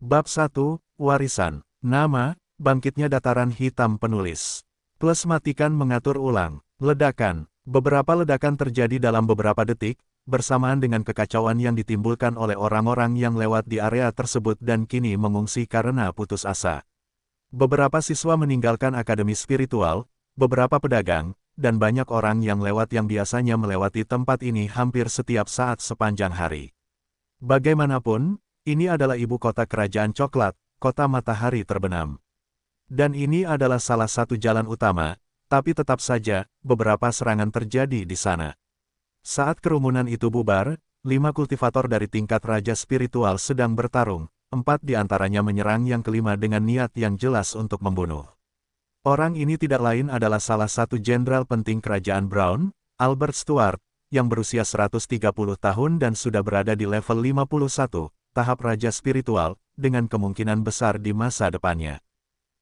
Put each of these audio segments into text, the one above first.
Bab 1, Warisan. Nama, Bangkitnya Dataran Hitam. Penulis. Plus matikan mengatur ulang. Ledakan. Beberapa ledakan terjadi dalam beberapa detik, bersamaan dengan kekacauan yang ditimbulkan oleh orang-orang yang lewat di area tersebut dan kini mengungsi karena putus asa. Beberapa siswa meninggalkan akademi spiritual, beberapa pedagang, dan banyak orang yang lewat yang biasanya melewati tempat ini hampir setiap saat sepanjang hari. Bagaimanapun, ini adalah ibu kota kerajaan coklat, kota matahari terbenam. Dan ini adalah salah satu jalan utama, tapi tetap saja, beberapa serangan terjadi di sana. Saat kerumunan itu bubar, 5 kultivator dari tingkat raja spiritual sedang bertarung, 4 di antaranya menyerang yang kelima dengan niat yang jelas untuk membunuh. Orang ini tidak lain adalah salah satu jenderal penting kerajaan Brown, Albert Stuart, yang berusia 130 tahun dan sudah berada di level 51, tahap raja spiritual, dengan kemungkinan besar di masa depannya.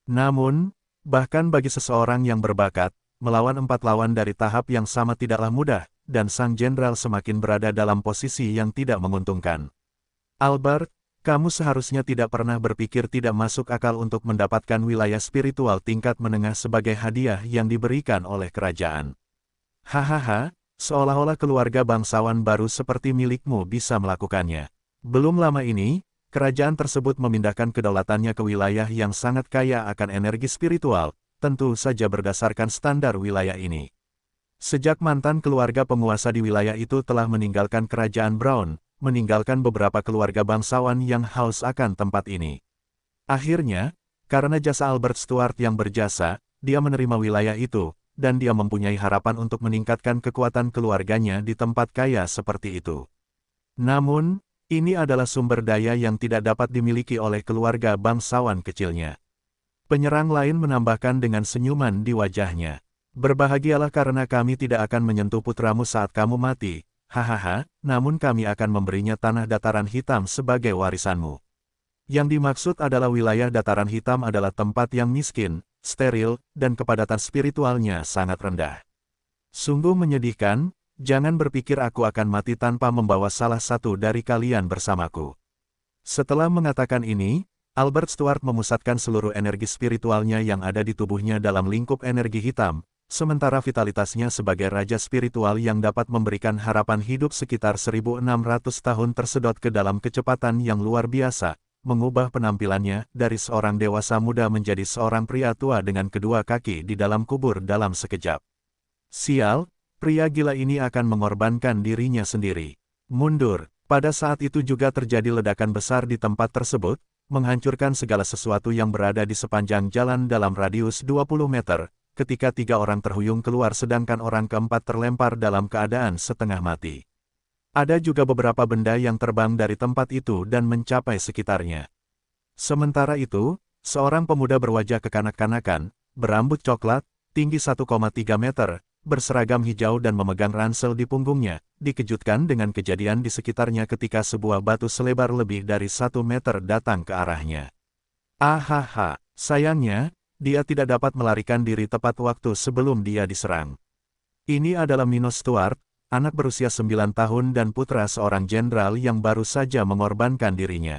Namun, bahkan bagi seseorang yang berbakat, melawan 4 lawan dari tahap yang sama tidaklah mudah, dan sang jenderal semakin berada dalam posisi yang tidak menguntungkan. Albert, kamu seharusnya tidak pernah berpikir tidak masuk akal untuk mendapatkan wilayah spiritual tingkat menengah sebagai hadiah yang diberikan oleh kerajaan. Hahaha, seolah-olah keluarga bangsawan baru seperti milikmu bisa melakukannya. Belum lama ini, kerajaan tersebut memindahkan kedaulatannya ke wilayah yang sangat kaya akan energi spiritual, tentu saja berdasarkan standar wilayah ini. Sejak mantan keluarga penguasa di wilayah itu telah meninggalkan kerajaan Brown, meninggalkan beberapa keluarga bangsawan yang haus akan tempat ini. Akhirnya, karena jasa Albert Stuart yang berjasa, dia menerima wilayah itu, dan dia mempunyai harapan untuk meningkatkan kekuatan keluarganya di tempat kaya seperti itu. Namun, ini adalah sumber daya yang tidak dapat dimiliki oleh keluarga bangsawan kecilnya. Penyerang lain menambahkan dengan senyuman di wajahnya. Berbahagialah karena kami tidak akan menyentuh putramu saat kamu mati, hahaha, namun kami akan memberinya tanah dataran hitam sebagai warisanmu. Yang dimaksud adalah wilayah dataran hitam adalah tempat yang miskin, steril, dan kepadatan spiritualnya sangat rendah. Sungguh menyedihkan, jangan berpikir aku akan mati tanpa membawa salah satu dari kalian bersamaku. Setelah mengatakan ini, Albert Stuart memusatkan seluruh energi spiritualnya yang ada di tubuhnya dalam lingkup energi hitam, sementara vitalitasnya sebagai raja spiritual yang dapat memberikan harapan hidup sekitar 1600 tahun tersedot ke dalam kecepatan yang luar biasa, mengubah penampilannya dari seorang dewasa muda menjadi seorang pria tua dengan kedua kaki di dalam kubur dalam sekejap. Sial, pria gila ini akan mengorbankan dirinya sendiri. Mundur. Pada saat itu juga terjadi ledakan besar di tempat tersebut, menghancurkan segala sesuatu yang berada di sepanjang jalan dalam radius 20 meter, ketika 3 orang terhuyung keluar sedangkan orang keempat terlempar dalam keadaan setengah mati. Ada juga beberapa benda yang terbang dari tempat itu dan mencapai sekitarnya. Sementara itu, seorang pemuda berwajah kekanak-kanakan, berambut coklat, tinggi 1,3 meter, berseragam hijau dan memegang ransel di punggungnya, dikejutkan dengan kejadian di sekitarnya ketika sebuah batu selebar lebih dari 1 meter datang ke arahnya. Ahaha, sayangnya, dia tidak dapat melarikan diri tepat waktu sebelum dia diserang. Ini adalah Minos Stuart, anak berusia 9 tahun dan putra seorang jenderal yang baru saja mengorbankan dirinya.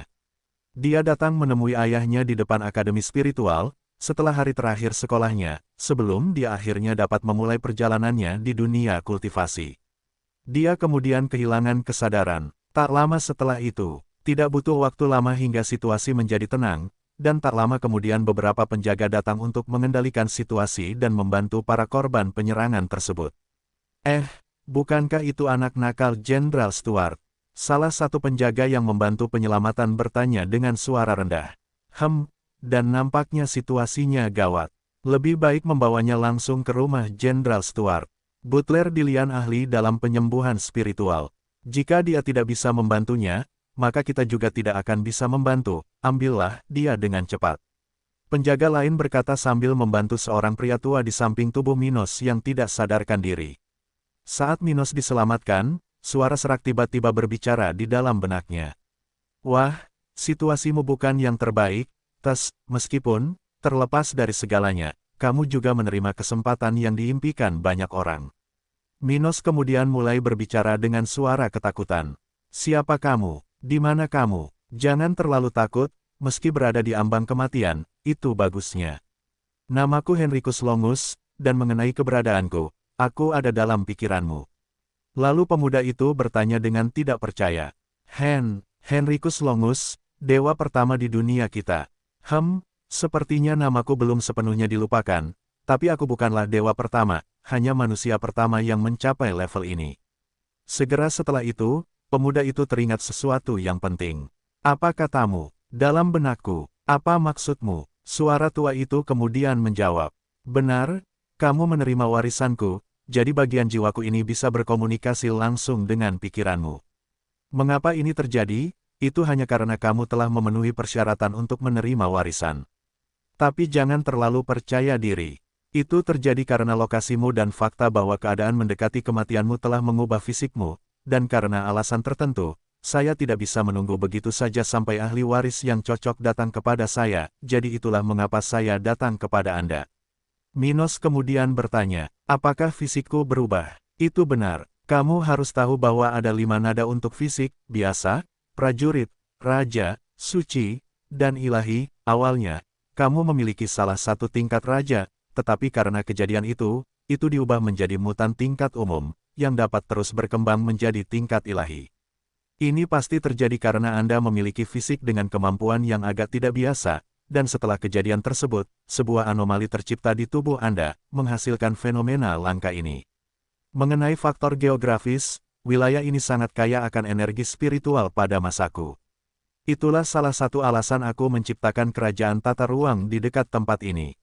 Dia datang menemui ayahnya di depan akademi spiritual, setelah hari terakhir sekolahnya, sebelum dia akhirnya dapat memulai perjalanannya di dunia kultivasi. Dia kemudian kehilangan kesadaran. Tak lama setelah itu, tidak butuh waktu lama hingga situasi menjadi tenang, dan tak lama kemudian beberapa penjaga datang untuk mengendalikan situasi dan membantu para korban penyerangan tersebut. Bukankah itu anak nakal Jenderal Stuart? Salah satu penjaga yang membantu penyelamatan bertanya dengan suara rendah. Dan nampaknya situasinya gawat. Lebih baik membawanya langsung ke rumah Jenderal Stuart. Butler Dilian ahli dalam penyembuhan spiritual. Jika dia tidak bisa membantunya, maka kita juga tidak akan bisa membantu, ambillah dia dengan cepat. Penjaga lain berkata sambil membantu seorang pria tua di samping tubuh Minos yang tidak sadarkan diri. Saat Minos diselamatkan, suara serak tiba-tiba berbicara di dalam benaknya. Wah, situasimu bukan yang terbaik, meskipun, terlepas dari segalanya, kamu juga menerima kesempatan yang diimpikan banyak orang. Minos kemudian mulai berbicara dengan suara ketakutan. Siapa kamu? Di mana kamu? Jangan terlalu takut, meski berada di ambang kematian, itu bagusnya. Namaku Henricus Longus, dan mengenai keberadaanku, aku ada dalam pikiranmu. Lalu pemuda itu bertanya dengan tidak percaya. Henricus Longus, dewa pertama di dunia kita. Sepertinya namaku belum sepenuhnya dilupakan, tapi aku bukanlah dewa pertama, hanya manusia pertama yang mencapai level ini. Segera setelah itu, pemuda itu teringat sesuatu yang penting. Apa katamu? Dalam benakku, apa maksudmu? Suara tua itu kemudian menjawab. Benar, kamu menerima warisanku, jadi bagian jiwaku ini bisa berkomunikasi langsung dengan pikiranmu. Mengapa ini terjadi? Itu hanya karena kamu telah memenuhi persyaratan untuk menerima warisan. Tapi jangan terlalu percaya diri. Itu terjadi karena lokasimu dan fakta bahwa keadaan mendekati kematianmu telah mengubah fisikmu, dan karena alasan tertentu, saya tidak bisa menunggu begitu saja sampai ahli waris yang cocok datang kepada saya, jadi itulah mengapa saya datang kepada Anda. Minos kemudian bertanya, apakah fisikku berubah? Itu benar, kamu harus tahu bahwa ada 5 nada untuk fisik, biasa, prajurit, raja, suci, dan ilahi. Awalnya, kamu memiliki salah satu tingkat raja, tetapi karena kejadian itu diubah menjadi mutan tingkat umum, yang dapat terus berkembang menjadi tingkat ilahi. Ini pasti terjadi karena Anda memiliki fisik dengan kemampuan yang agak tidak biasa, dan setelah kejadian tersebut, sebuah anomali tercipta di tubuh Anda, menghasilkan fenomena langka ini. Mengenai faktor geografis, wilayah ini sangat kaya akan energi spiritual pada masaku. Itulah salah satu alasan aku menciptakan kerajaan tata ruang di dekat tempat ini.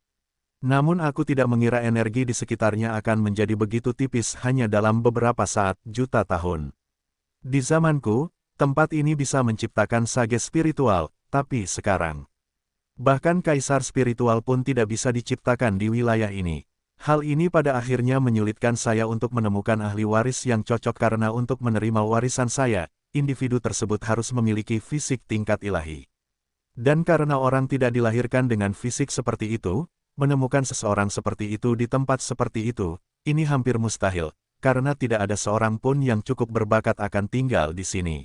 Namun aku tidak mengira energi di sekitarnya akan menjadi begitu tipis hanya dalam beberapa saat, juta tahun. Di zamanku, tempat ini bisa menciptakan sage spiritual, tapi sekarang, bahkan kaisar spiritual pun tidak bisa diciptakan di wilayah ini. Hal ini pada akhirnya menyulitkan saya untuk menemukan ahli waris yang cocok karena untuk menerima warisan saya, individu tersebut harus memiliki fisik tingkat ilahi. Dan karena orang tidak dilahirkan dengan fisik seperti itu, menemukan seseorang seperti itu di tempat seperti itu, ini hampir mustahil, karena tidak ada seorang pun yang cukup berbakat akan tinggal di sini.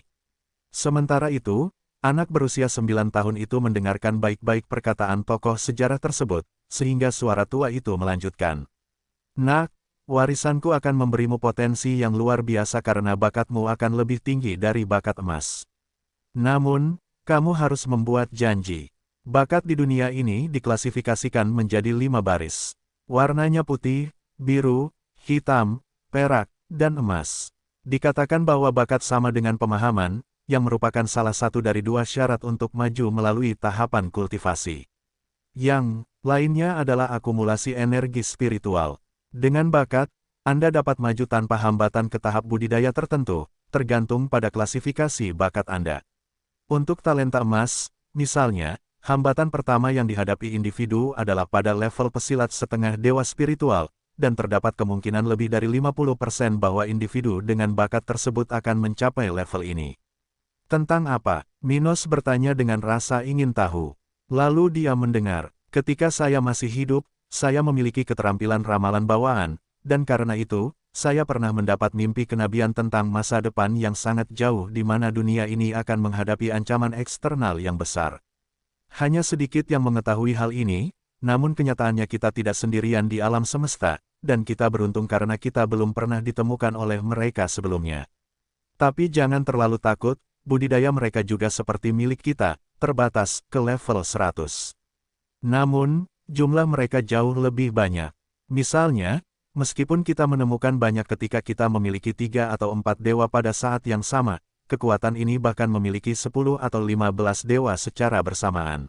Sementara itu, anak berusia 9 tahun itu mendengarkan baik-baik perkataan tokoh sejarah tersebut, sehingga suara tua itu melanjutkan. Nak, warisanku akan memberimu potensi yang luar biasa karena bakatmu akan lebih tinggi dari bakat emas. Namun, kamu harus membuat janji. Bakat di dunia ini diklasifikasikan menjadi 5 baris. Warnanya putih, biru, hitam, perak, dan emas. Dikatakan bahwa bakat sama dengan pemahaman, yang merupakan salah satu dari 2 syarat untuk maju melalui tahapan kultivasi. Yang lainnya adalah akumulasi energi spiritual. Dengan bakat, Anda dapat maju tanpa hambatan ke tahap budidaya tertentu, tergantung pada klasifikasi bakat Anda. Untuk talenta emas, misalnya, hambatan pertama yang dihadapi individu adalah pada level pesilat setengah dewa spiritual, dan terdapat kemungkinan lebih dari 50% bahwa individu dengan bakat tersebut akan mencapai level ini. Tentang apa? Minos bertanya dengan rasa ingin tahu. Lalu dia mendengar, ketika saya masih hidup, saya memiliki keterampilan ramalan bawaan, dan karena itu, saya pernah mendapat mimpi kenabian tentang masa depan yang sangat jauh di mana dunia ini akan menghadapi ancaman eksternal yang besar. Hanya sedikit yang mengetahui hal ini, namun kenyataannya kita tidak sendirian di alam semesta, dan kita beruntung karena kita belum pernah ditemukan oleh mereka sebelumnya. Tapi jangan terlalu takut, budidaya mereka juga seperti milik kita, terbatas ke level 100. Namun, jumlah mereka jauh lebih banyak. Misalnya, meskipun kita menemukan banyak ketika kita memiliki 3 atau 4 dewa pada saat yang sama, kekuatan ini bahkan memiliki 10 atau 15 dewa secara bersamaan.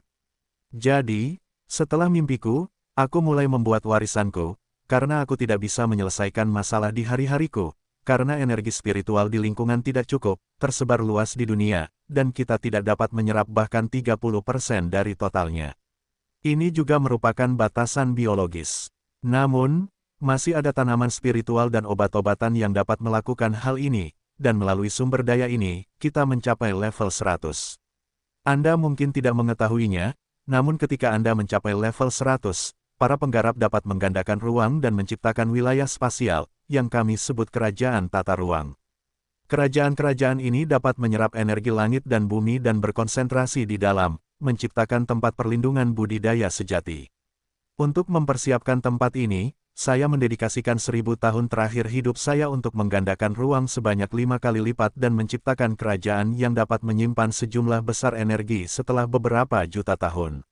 Jadi, setelah mimpiku, aku mulai membuat warisanku, karena aku tidak bisa menyelesaikan masalah di hari-hariku, karena energi spiritual di lingkungan tidak cukup, tersebar luas di dunia, dan kita tidak dapat menyerap bahkan 30% dari totalnya. Ini juga merupakan batasan biologis. Namun, masih ada tanaman spiritual dan obat-obatan yang dapat melakukan hal ini, dan melalui sumber daya ini, kita mencapai level 100. Anda mungkin tidak mengetahuinya, namun ketika Anda mencapai level 100, para penggarap dapat menggandakan ruang dan menciptakan wilayah spasial, yang kami sebut kerajaan tata ruang. Kerajaan-kerajaan ini dapat menyerap energi langit dan bumi dan berkonsentrasi di dalam, menciptakan tempat perlindungan budidaya sejati. Untuk mempersiapkan tempat ini, saya mendedikasikan 1000 tahun terakhir hidup saya untuk menggandakan ruang sebanyak 5 kali lipat dan menciptakan kerajaan yang dapat menyimpan sejumlah besar energi setelah beberapa juta tahun.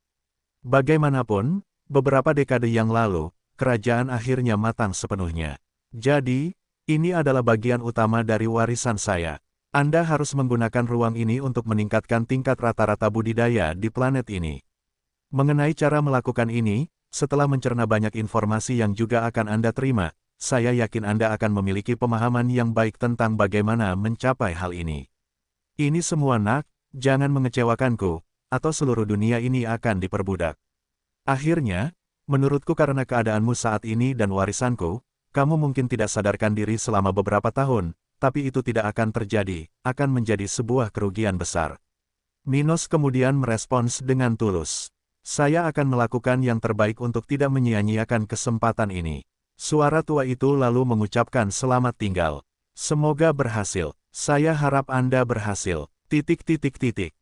Bagaimanapun, beberapa dekade yang lalu, kerajaan akhirnya matang sepenuhnya. Jadi, ini adalah bagian utama dari warisan saya. Anda harus menggunakan ruang ini untuk meningkatkan tingkat rata-rata budidaya di planet ini. Mengenai cara melakukan ini, setelah mencerna banyak informasi yang juga akan Anda terima, saya yakin Anda akan memiliki pemahaman yang baik tentang bagaimana mencapai hal ini. Ini semua nak, jangan mengecewakanku, atau seluruh dunia ini akan diperbudak. Akhirnya, menurutku karena keadaanmu saat ini dan warisanku, kamu mungkin tidak sadarkan diri selama beberapa tahun, tapi itu tidak akan terjadi, akan menjadi sebuah kerugian besar. Minos kemudian merespons dengan tulus. Saya akan melakukan yang terbaik untuk tidak menyia-nyiakan kesempatan ini. Suara tua itu lalu mengucapkan selamat tinggal. Semoga berhasil. Saya harap Anda berhasil. ...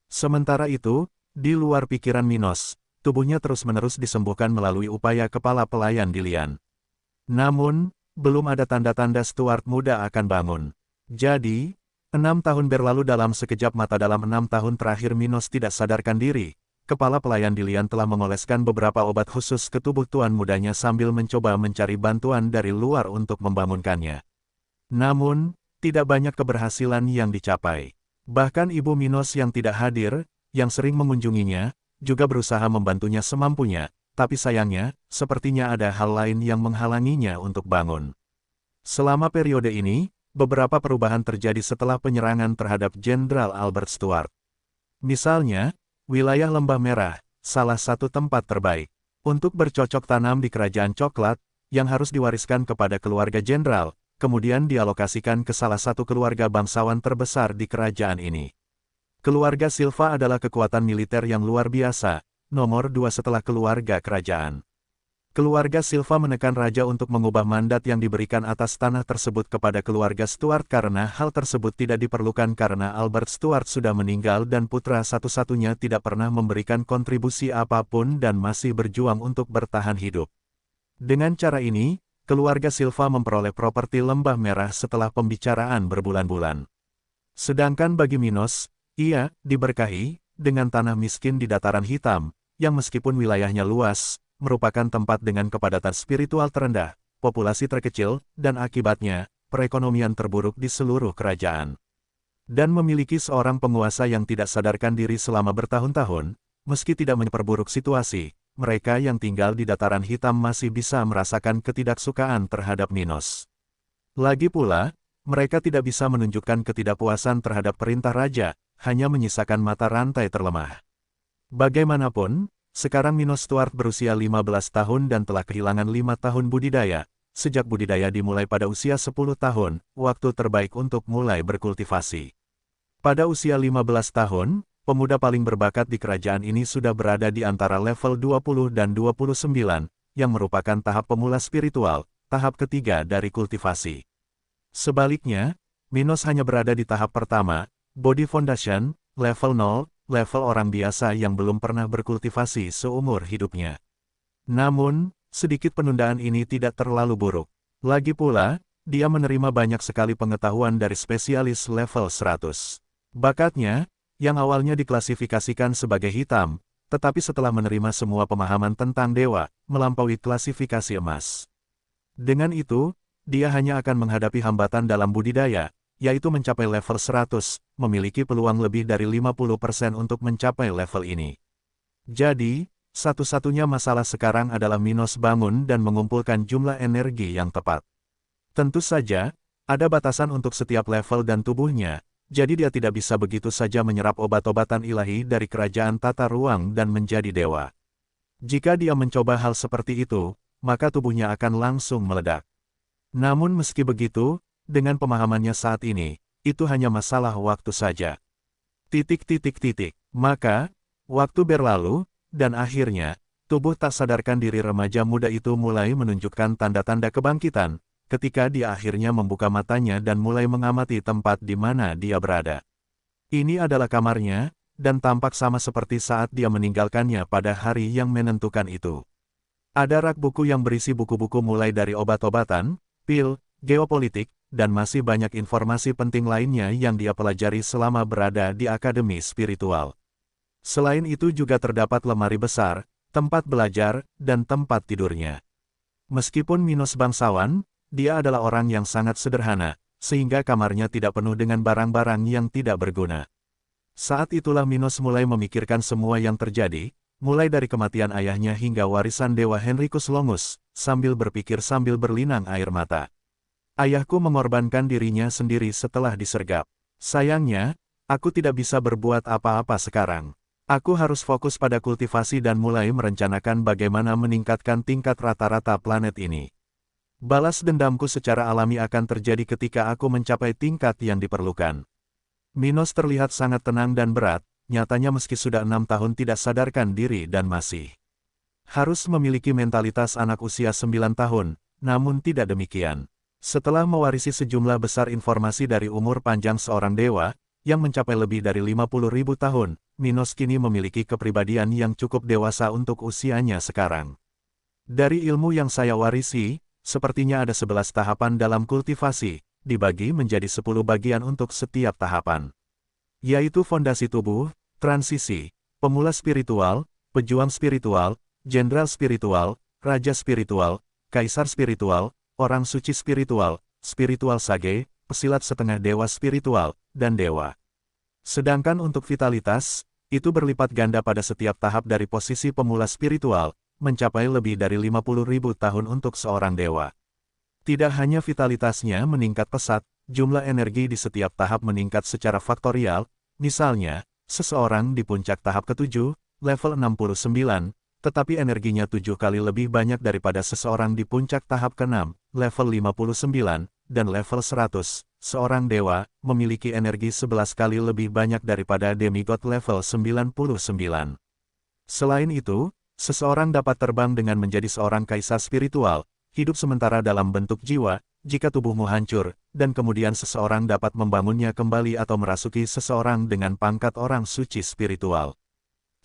Sementara itu, di luar pikiran Minos, tubuhnya terus-menerus disembuhkan melalui upaya kepala pelayan Dilian. Namun, belum ada tanda-tanda Stuart muda akan bangun. Jadi, 6 tahun berlalu dalam sekejap mata. Dalam 6 tahun terakhir Minos tidak sadarkan diri. Kepala pelayan Dilian telah mengoleskan beberapa obat khusus ke tubuh tuan mudanya sambil mencoba mencari bantuan dari luar untuk membangunkannya. Namun, tidak banyak keberhasilan yang dicapai. Bahkan ibu Minos yang tidak hadir, yang sering mengunjunginya, juga berusaha membantunya semampunya, tapi sayangnya, sepertinya ada hal lain yang menghalanginya untuk bangun. Selama periode ini, beberapa perubahan terjadi setelah penyerangan terhadap Jenderal Albert Stuart. Misalnya, wilayah Lembah Merah, salah satu tempat terbaik untuk bercocok tanam di Kerajaan Coklat, yang harus diwariskan kepada keluarga jenderal, kemudian dialokasikan ke salah satu keluarga bangsawan terbesar di kerajaan ini. Keluarga Silva adalah kekuatan militer yang luar biasa, nomor 2 setelah keluarga kerajaan. Keluarga Silva menekan raja untuk mengubah mandat yang diberikan atas tanah tersebut kepada keluarga Stuart karena hal tersebut tidak diperlukan karena Albert Stuart sudah meninggal dan putra satu-satunya tidak pernah memberikan kontribusi apapun dan masih berjuang untuk bertahan hidup. Dengan cara ini, keluarga Silva memperoleh properti Lembah Merah setelah pembicaraan berbulan-bulan. Sedangkan bagi Minos, ia diberkahi dengan tanah miskin di dataran hitam, yang meskipun wilayahnya luas, merupakan tempat dengan kepadatan spiritual terendah, populasi terkecil, dan akibatnya, perekonomian terburuk di seluruh kerajaan. Dan memiliki seorang penguasa yang tidak sadarkan diri selama bertahun-tahun, meski tidak memperburuk situasi, mereka yang tinggal di dataran hitam masih bisa merasakan ketidaksukaan terhadap Minos. Lagi pula, mereka tidak bisa menunjukkan ketidakpuasan terhadap perintah raja, hanya menyisakan mata rantai terlemah. Bagaimanapun, sekarang Minos Stuart berusia 15 tahun dan telah kehilangan 5 tahun budidaya. Sejak budidaya dimulai pada usia 10 tahun, waktu terbaik untuk mulai berkultivasi. Pada usia 15 tahun, pemuda paling berbakat di kerajaan ini sudah berada di antara level 20 dan 29, yang merupakan tahap pemula spiritual, tahap ketiga dari kultivasi. Sebaliknya, Minos hanya berada di tahap pertama, Body Foundation, level 0, level orang biasa yang belum pernah berkultivasi seumur hidupnya. Namun, sedikit penundaan ini tidak terlalu buruk. Lagi pula, dia menerima banyak sekali pengetahuan dari spesialis level 100. Bakatnya, yang awalnya diklasifikasikan sebagai hitam, tetapi setelah menerima semua pemahaman tentang dewa, melampaui klasifikasi emas. Dengan itu, dia hanya akan menghadapi hambatan dalam budidaya, yaitu mencapai level 100, memiliki peluang lebih dari 50% untuk mencapai level ini. Jadi, satu-satunya masalah sekarang adalah Minos bangun dan mengumpulkan jumlah energi yang tepat. Tentu saja, ada batasan untuk setiap level dan tubuhnya, jadi dia tidak bisa begitu saja menyerap obat-obatan ilahi dari kerajaan tata ruang dan menjadi dewa. Jika dia mencoba hal seperti itu, maka tubuhnya akan langsung meledak. Namun meski begitu, dengan pemahamannya saat ini, itu hanya masalah waktu saja. Maka, waktu berlalu, dan akhirnya, tubuh tak sadarkan diri remaja muda itu mulai menunjukkan tanda-tanda kebangkitan, ketika dia akhirnya membuka matanya dan mulai mengamati tempat di mana dia berada. Ini adalah kamarnya, dan tampak sama seperti saat dia meninggalkannya pada hari yang menentukan itu. Ada rak buku yang berisi buku-buku mulai dari obat-obatan, pil, geopolitik, dan masih banyak informasi penting lainnya yang dia pelajari selama berada di akademi spiritual. Selain itu juga terdapat lemari besar, tempat belajar, dan tempat tidurnya. Meskipun Minos bangsawan, dia adalah orang yang sangat sederhana, sehingga kamarnya tidak penuh dengan barang-barang yang tidak berguna. Saat itulah Minos mulai memikirkan semua yang terjadi, mulai dari kematian ayahnya hingga warisan Dewa Henricus Longus, sambil berpikir sambil berlinang air mata. Ayahku mengorbankan dirinya sendiri setelah disergap. Sayangnya, aku tidak bisa berbuat apa-apa sekarang. Aku harus fokus pada kultivasi dan mulai merencanakan bagaimana meningkatkan tingkat rata-rata planet ini. Balas dendamku secara alami akan terjadi ketika aku mencapai tingkat yang diperlukan. Minos terlihat sangat tenang dan berat, nyatanya meski sudah 6 tahun tidak sadarkan diri dan masih harus memiliki mentalitas anak usia 9 tahun, namun tidak demikian. Setelah mewarisi sejumlah besar informasi dari umur panjang seorang dewa, yang mencapai lebih dari 50.000 tahun, Minos kini memiliki kepribadian yang cukup dewasa untuk usianya sekarang. Dari ilmu yang saya warisi, sepertinya ada 11 tahapan dalam kultivasi, dibagi menjadi 10 bagian untuk setiap tahapan. Yaitu fondasi tubuh, transisi, pemula spiritual, pejuang spiritual, jenderal spiritual, raja spiritual, kaisar spiritual, orang suci spiritual, spiritual sage, pesilat setengah dewa spiritual, dan dewa. Sedangkan untuk vitalitas, itu berlipat ganda pada setiap tahap dari posisi pemula spiritual, mencapai lebih dari 50.000 tahun untuk seorang dewa. Tidak hanya vitalitasnya meningkat pesat, jumlah energi di setiap tahap meningkat secara faktorial, misalnya, seseorang di puncak tahap ke-7, level 69, tetapi energinya 7 kali lebih banyak daripada seseorang di puncak tahap ke-6, level 59, dan level 100. Seorang dewa memiliki energi 11 kali lebih banyak daripada demigod level 99. Selain itu, seseorang dapat terbang dengan menjadi seorang kaisar spiritual, hidup sementara dalam bentuk jiwa, jika tubuhmu hancur, dan kemudian seseorang dapat membangunnya kembali atau merasuki seseorang dengan pangkat orang suci spiritual.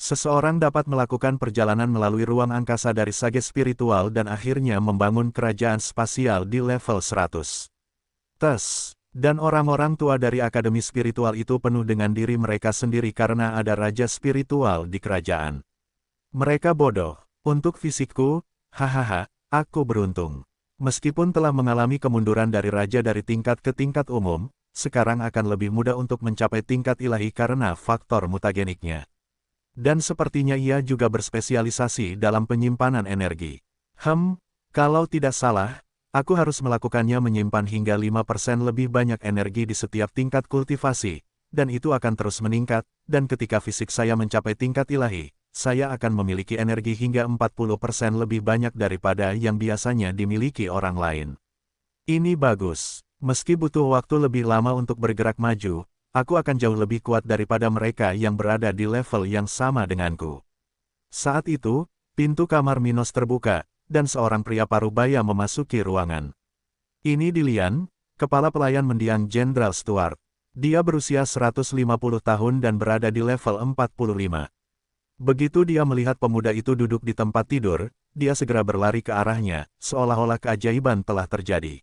Seseorang dapat melakukan perjalanan melalui ruang angkasa dari sage spiritual dan akhirnya membangun kerajaan spasial di level 100. Dan orang-orang tua dari akademi spiritual itu penuh dengan diri mereka sendiri karena ada raja spiritual di kerajaan. Mereka bodoh. Untuk fisikku, hahaha, aku beruntung. Meskipun telah mengalami kemunduran dari raja dari tingkat ke tingkat umum, sekarang akan lebih mudah untuk mencapai tingkat ilahi karena faktor mutageniknya. Dan sepertinya ia juga berspesialisasi dalam penyimpanan energi. Kalau tidak salah, aku harus melakukannya menyimpan hingga 5% lebih banyak energi di setiap tingkat kultivasi, dan itu akan terus meningkat, dan ketika fisik saya mencapai tingkat ilahi, saya akan memiliki energi hingga 40% lebih banyak daripada yang biasanya dimiliki orang lain. Ini bagus. Meski butuh waktu lebih lama untuk bergerak maju, aku akan jauh lebih kuat daripada mereka yang berada di level yang sama denganku. Saat itu, pintu kamar Minos terbuka, dan seorang pria parubaya memasuki ruangan. Ini Dilian, kepala pelayan mendiang Jenderal Stuart. Dia berusia 150 tahun dan berada di level 45. Begitu dia melihat pemuda itu duduk di tempat tidur, dia segera berlari ke arahnya, seolah-olah keajaiban telah terjadi.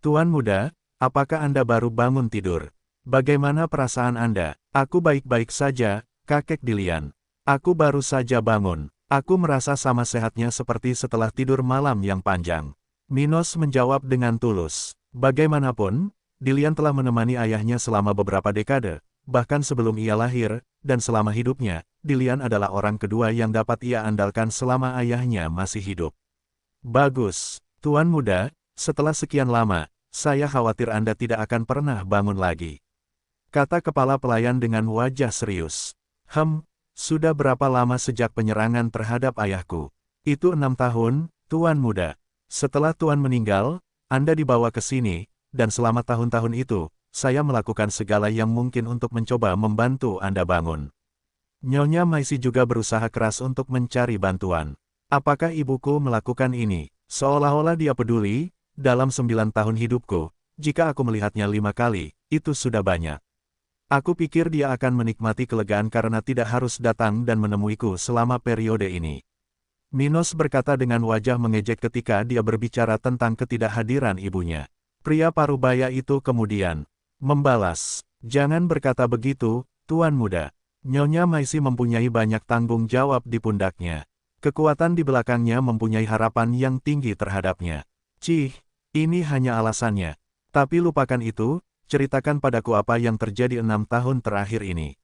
Tuan muda, apakah Anda baru bangun tidur? Bagaimana perasaan Anda? Aku baik-baik saja, kakek Dilian. Aku baru saja bangun. Aku merasa sama sehatnya seperti setelah tidur malam yang panjang. Minos menjawab dengan tulus. Bagaimanapun, Dilian telah menemani ayahnya selama beberapa dekade, bahkan sebelum ia lahir, dan selama hidupnya, Dilian adalah orang kedua yang dapat ia andalkan selama ayahnya masih hidup. Bagus, Tuan muda, setelah sekian lama, saya khawatir Anda tidak akan pernah bangun lagi. Kata kepala pelayan dengan wajah serius. Sudah berapa lama sejak penyerangan terhadap ayahku? Itu 6 tahun, Tuan muda. Setelah Tuan meninggal, Anda dibawa ke sini, dan selama tahun-tahun itu, saya melakukan segala yang mungkin untuk mencoba membantu Anda bangun. Nyonya Maisi juga berusaha keras untuk mencari bantuan. Apakah ibuku melakukan ini? Seolah-olah dia peduli, dalam 9 tahun hidupku, jika aku melihatnya 5 kali, itu sudah banyak. Aku pikir dia akan menikmati kelegaan karena tidak harus datang dan menemuiku selama periode ini. Minos berkata dengan wajah mengejek ketika dia berbicara tentang ketidakhadiran ibunya. Pria parubaya itu kemudian membalas, "Jangan berkata begitu, Tuan Muda. Nyonya Maisi mempunyai banyak tanggung jawab di pundaknya. Kekuatan di belakangnya mempunyai harapan yang tinggi terhadapnya. Cih, ini hanya alasannya. Tapi lupakan itu, ceritakan padaku apa yang terjadi 6 tahun terakhir ini."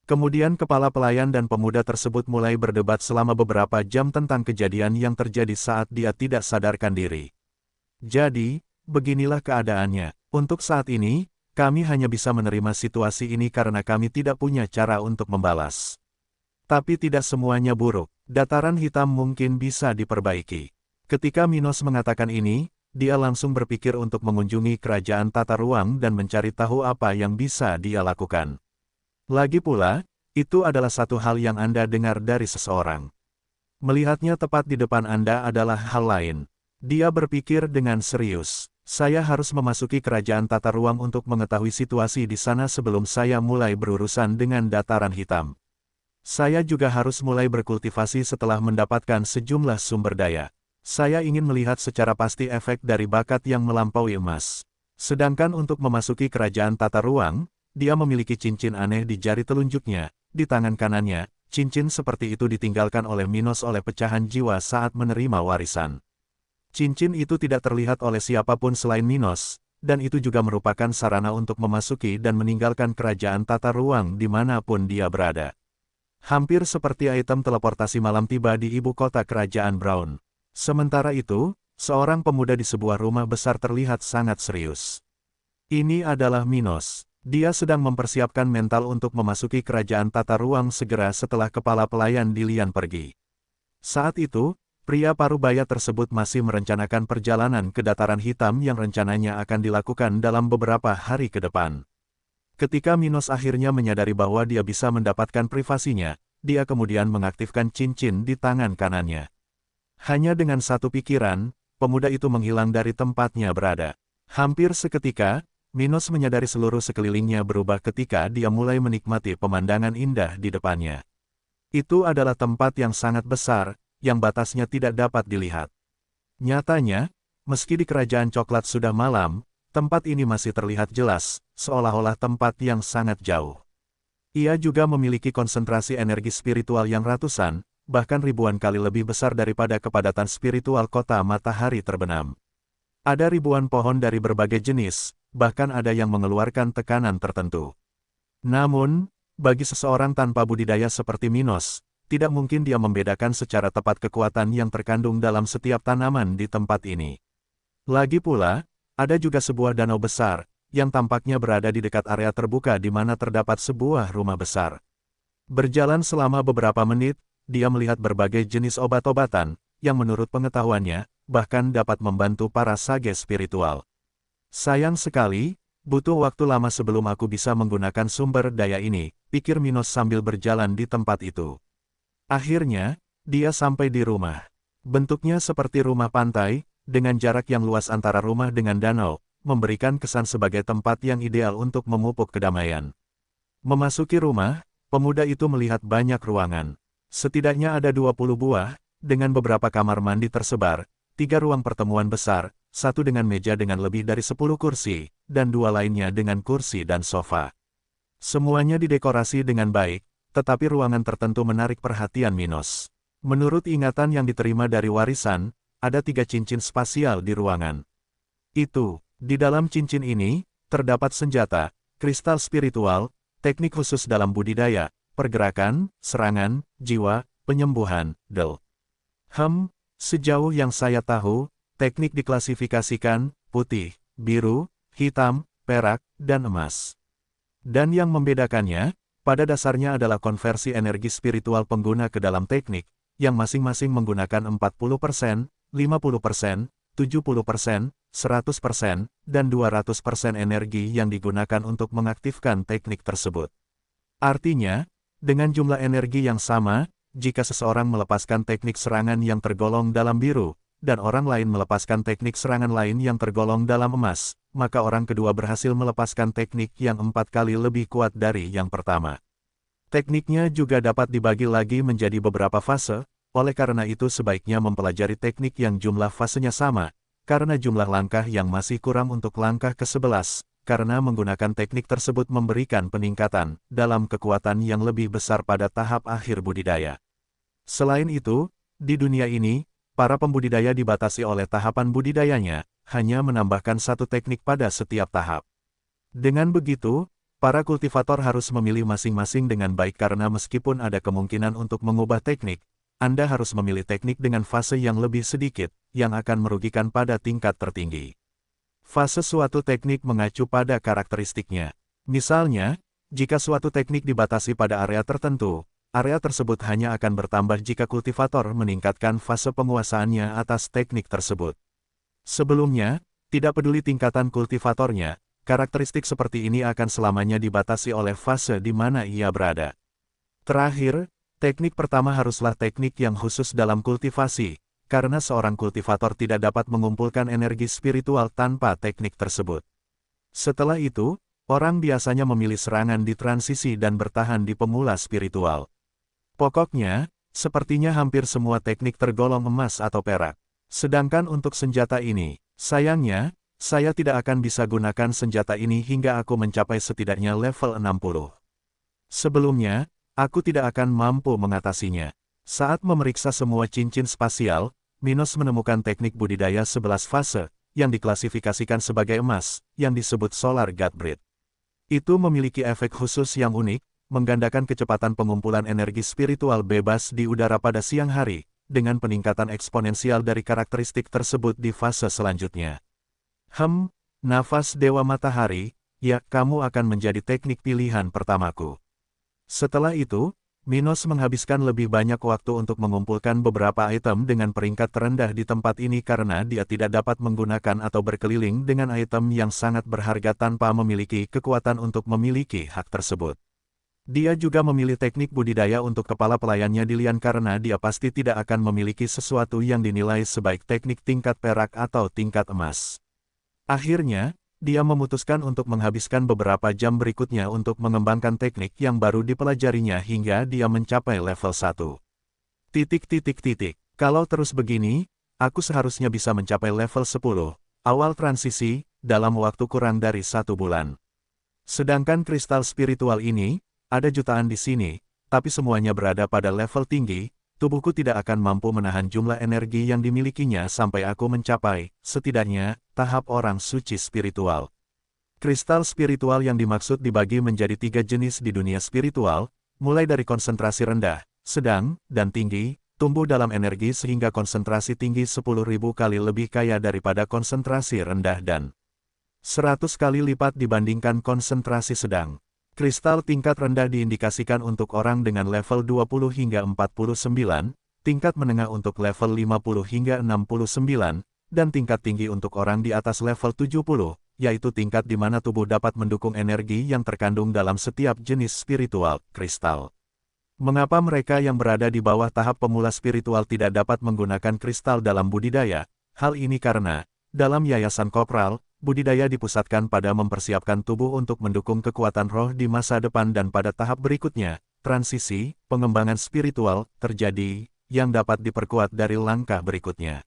Kemudian kepala pelayan dan pemuda tersebut mulai berdebat selama beberapa jam tentang kejadian yang terjadi saat dia tidak sadarkan diri. "Jadi, beginilah keadaannya. Untuk saat ini, kami hanya bisa menerima situasi ini karena kami tidak punya cara untuk membalas. Tapi tidak semuanya buruk. Dataran hitam mungkin bisa diperbaiki." Ketika Minos mengatakan ini, dia langsung berpikir untuk mengunjungi kerajaan tata ruang dan mencari tahu apa yang bisa dia lakukan. Lagi pula, itu adalah satu hal yang Anda dengar dari seseorang. Melihatnya tepat di depan Anda adalah hal lain. Dia berpikir dengan serius, "Saya harus memasuki kerajaan tata ruang untuk mengetahui situasi di sana sebelum saya mulai berurusan dengan dataran hitam. Saya juga harus mulai berkultivasi setelah mendapatkan sejumlah sumber daya. Saya ingin melihat secara pasti efek dari bakat yang melampaui emas." Sedangkan untuk memasuki kerajaan tata ruang, dia memiliki cincin aneh di jari telunjuknya, di tangan kanannya. Cincin seperti itu ditinggalkan oleh Minos oleh pecahan jiwa saat menerima warisan. Cincin itu tidak terlihat oleh siapapun selain Minos, dan itu juga merupakan sarana untuk memasuki dan meninggalkan kerajaan tata ruang dimanapun dia berada. Hampir seperti item teleportasi malam tiba di ibu kota kerajaan Brown. Sementara itu, seorang pemuda di sebuah rumah besar terlihat sangat serius. Ini adalah Minos. Dia sedang mempersiapkan mental untuk memasuki kerajaan tata ruang segera setelah kepala pelayan Dilian pergi. Saat itu, pria parubaya tersebut masih merencanakan perjalanan ke dataran hitam yang rencananya akan dilakukan dalam beberapa hari ke depan. Ketika Minos akhirnya menyadari bahwa dia bisa mendapatkan privasinya, dia kemudian mengaktifkan cincin di tangan kanannya. Hanya dengan satu pikiran, pemuda itu menghilang dari tempatnya berada. Hampir seketika, Minos menyadari seluruh sekelilingnya berubah ketika dia mulai menikmati pemandangan indah di depannya. Itu adalah tempat yang sangat besar, yang batasnya tidak dapat dilihat. Nyatanya, meski di kerajaan coklat sudah malam, tempat ini masih terlihat jelas, seolah-olah tempat yang sangat jauh. Ia juga memiliki konsentrasi energi spiritual yang ratusan, bahkan ribuan kali lebih besar daripada kepadatan spiritual kota matahari terbenam. Ada ribuan pohon dari berbagai jenis, bahkan ada yang mengeluarkan tekanan tertentu. Namun, bagi seseorang tanpa budidaya seperti Minos, tidak mungkin dia membedakan secara tepat kekuatan yang terkandung dalam setiap tanaman di tempat ini. Lagi pula, ada juga sebuah danau besar, yang tampaknya berada di dekat area terbuka di mana terdapat sebuah rumah besar. Berjalan selama beberapa menit, dia melihat berbagai jenis obat-obatan, yang menurut pengetahuannya, bahkan dapat membantu para sage spiritual. Sayang sekali, butuh waktu lama sebelum aku bisa menggunakan sumber daya ini, pikir Minos sambil berjalan di tempat itu. Akhirnya, dia sampai di rumah. Bentuknya seperti rumah pantai, dengan jarak yang luas antara rumah dengan danau, memberikan kesan sebagai tempat yang ideal untuk memupuk kedamaian. Memasuki rumah, pemuda itu melihat banyak ruangan. Setidaknya ada 20 buah, dengan beberapa kamar mandi tersebar, 3 ruang pertemuan besar, 1 dengan meja dengan lebih dari 10 kursi, dan 2 lainnya dengan kursi dan sofa. Semuanya didekorasi dengan baik, tetapi ruangan tertentu menarik perhatian Minos. Menurut ingatan yang diterima dari warisan, ada 3 cincin spasial di ruangan. Di dalam cincin ini, terdapat senjata, kristal spiritual, teknik khusus dalam budidaya, pergerakan, serangan, jiwa, penyembuhan, sejauh yang saya tahu, teknik diklasifikasikan, putih, biru, hitam, perak, dan emas. Dan yang membedakannya, pada dasarnya adalah konversi energi spiritual pengguna ke dalam teknik, yang masing-masing menggunakan 40%, 50%, 70%, 100%, dan 200% energi yang digunakan untuk mengaktifkan teknik tersebut. Artinya, dengan jumlah energi yang sama, jika seseorang melepaskan teknik serangan yang tergolong dalam biru, dan orang lain melepaskan teknik serangan lain yang tergolong dalam emas, maka orang kedua berhasil melepaskan teknik yang 4 kali lebih kuat dari yang pertama. Tekniknya juga dapat dibagi lagi menjadi beberapa fase, oleh karena itu sebaiknya mempelajari teknik yang jumlah fasenya sama, karena jumlah langkah yang masih kurang untuk langkah ke-11, karena menggunakan teknik tersebut memberikan peningkatan dalam kekuatan yang lebih besar pada tahap akhir budidaya. Selain itu, di dunia ini, para pembudidaya dibatasi oleh tahapan budidayanya, hanya menambahkan satu teknik pada setiap tahap. Dengan begitu, para kultivator harus memilih masing-masing dengan baik karena meskipun ada kemungkinan untuk mengubah teknik, Anda harus memilih teknik dengan fase yang lebih sedikit, yang akan merugikan pada tingkat tertinggi. Fase suatu teknik mengacu pada karakteristiknya. Misalnya, jika suatu teknik dibatasi pada area tertentu, area tersebut hanya akan bertambah jika kultivator meningkatkan fase penguasaannya atas teknik tersebut. Sebelumnya, tidak peduli tingkatan kultivatornya, karakteristik seperti ini akan selamanya dibatasi oleh fase di mana ia berada. Terakhir, teknik pertama haruslah teknik yang khusus dalam kultivasi, karena seorang kultivator tidak dapat mengumpulkan energi spiritual tanpa teknik tersebut. Setelah itu, orang biasanya memilih serangan di transisi dan bertahan di pemula spiritual. Pokoknya, sepertinya hampir semua teknik tergolong emas atau perak. Sedangkan untuk senjata ini, sayangnya, saya tidak akan bisa gunakan senjata ini hingga aku mencapai setidaknya level 60. Sebelumnya, aku tidak akan mampu mengatasinya. Saat memeriksa semua cincin spasial, Minos menemukan teknik budidaya 11 fase, yang diklasifikasikan sebagai emas, yang disebut Solar God Breed. Itu memiliki efek khusus yang unik, menggandakan kecepatan pengumpulan energi spiritual bebas di udara pada siang hari, dengan peningkatan eksponensial dari karakteristik tersebut di fase selanjutnya. Nafas Dewa Matahari, ya, kamu akan menjadi teknik pilihan pertamaku. Setelah itu, Minos menghabiskan lebih banyak waktu untuk mengumpulkan beberapa item dengan peringkat terendah di tempat ini karena dia tidak dapat menggunakan atau berkeliling dengan item yang sangat berharga tanpa memiliki kekuatan untuk memiliki hak tersebut. Dia juga memilih teknik budidaya untuk kepala pelayannya Dilian karena dia pasti tidak akan memiliki sesuatu yang dinilai sebaik teknik tingkat perak atau tingkat emas. Akhirnya, dia memutuskan untuk menghabiskan beberapa jam berikutnya untuk mengembangkan teknik yang baru dipelajarinya hingga dia mencapai level 1. Kalau terus begini, aku seharusnya bisa mencapai level 10, awal transisi, dalam waktu kurang dari 1 bulan. Sedangkan kristal spiritual ini, ada jutaan di sini, tapi semuanya berada pada level tinggi, tubuhku tidak akan mampu menahan jumlah energi yang dimilikinya sampai aku mencapai, setidaknya, tahap orang suci spiritual. Kristal spiritual yang dimaksud dibagi menjadi 3 jenis di dunia spiritual, mulai dari konsentrasi rendah, sedang, dan tinggi, tumbuh dalam energi sehingga konsentrasi tinggi 10.000 kali lebih kaya daripada konsentrasi rendah dan 100 kali lipat dibandingkan konsentrasi sedang. Kristal tingkat rendah diindikasikan untuk orang dengan level 20 hingga 49, tingkat menengah untuk level 50 hingga 69, dan tingkat tinggi untuk orang di atas level 70, yaitu tingkat di mana tubuh dapat mendukung energi yang terkandung dalam setiap jenis spiritual, kristal. Mengapa mereka yang berada di bawah tahap pemula spiritual tidak dapat menggunakan kristal dalam budidaya? Hal ini karena, dalam yayasan Kopral, budidaya dipusatkan pada mempersiapkan tubuh untuk mendukung kekuatan roh di masa depan dan pada tahap berikutnya, transisi, pengembangan spiritual, terjadi, yang dapat diperkuat dari langkah berikutnya.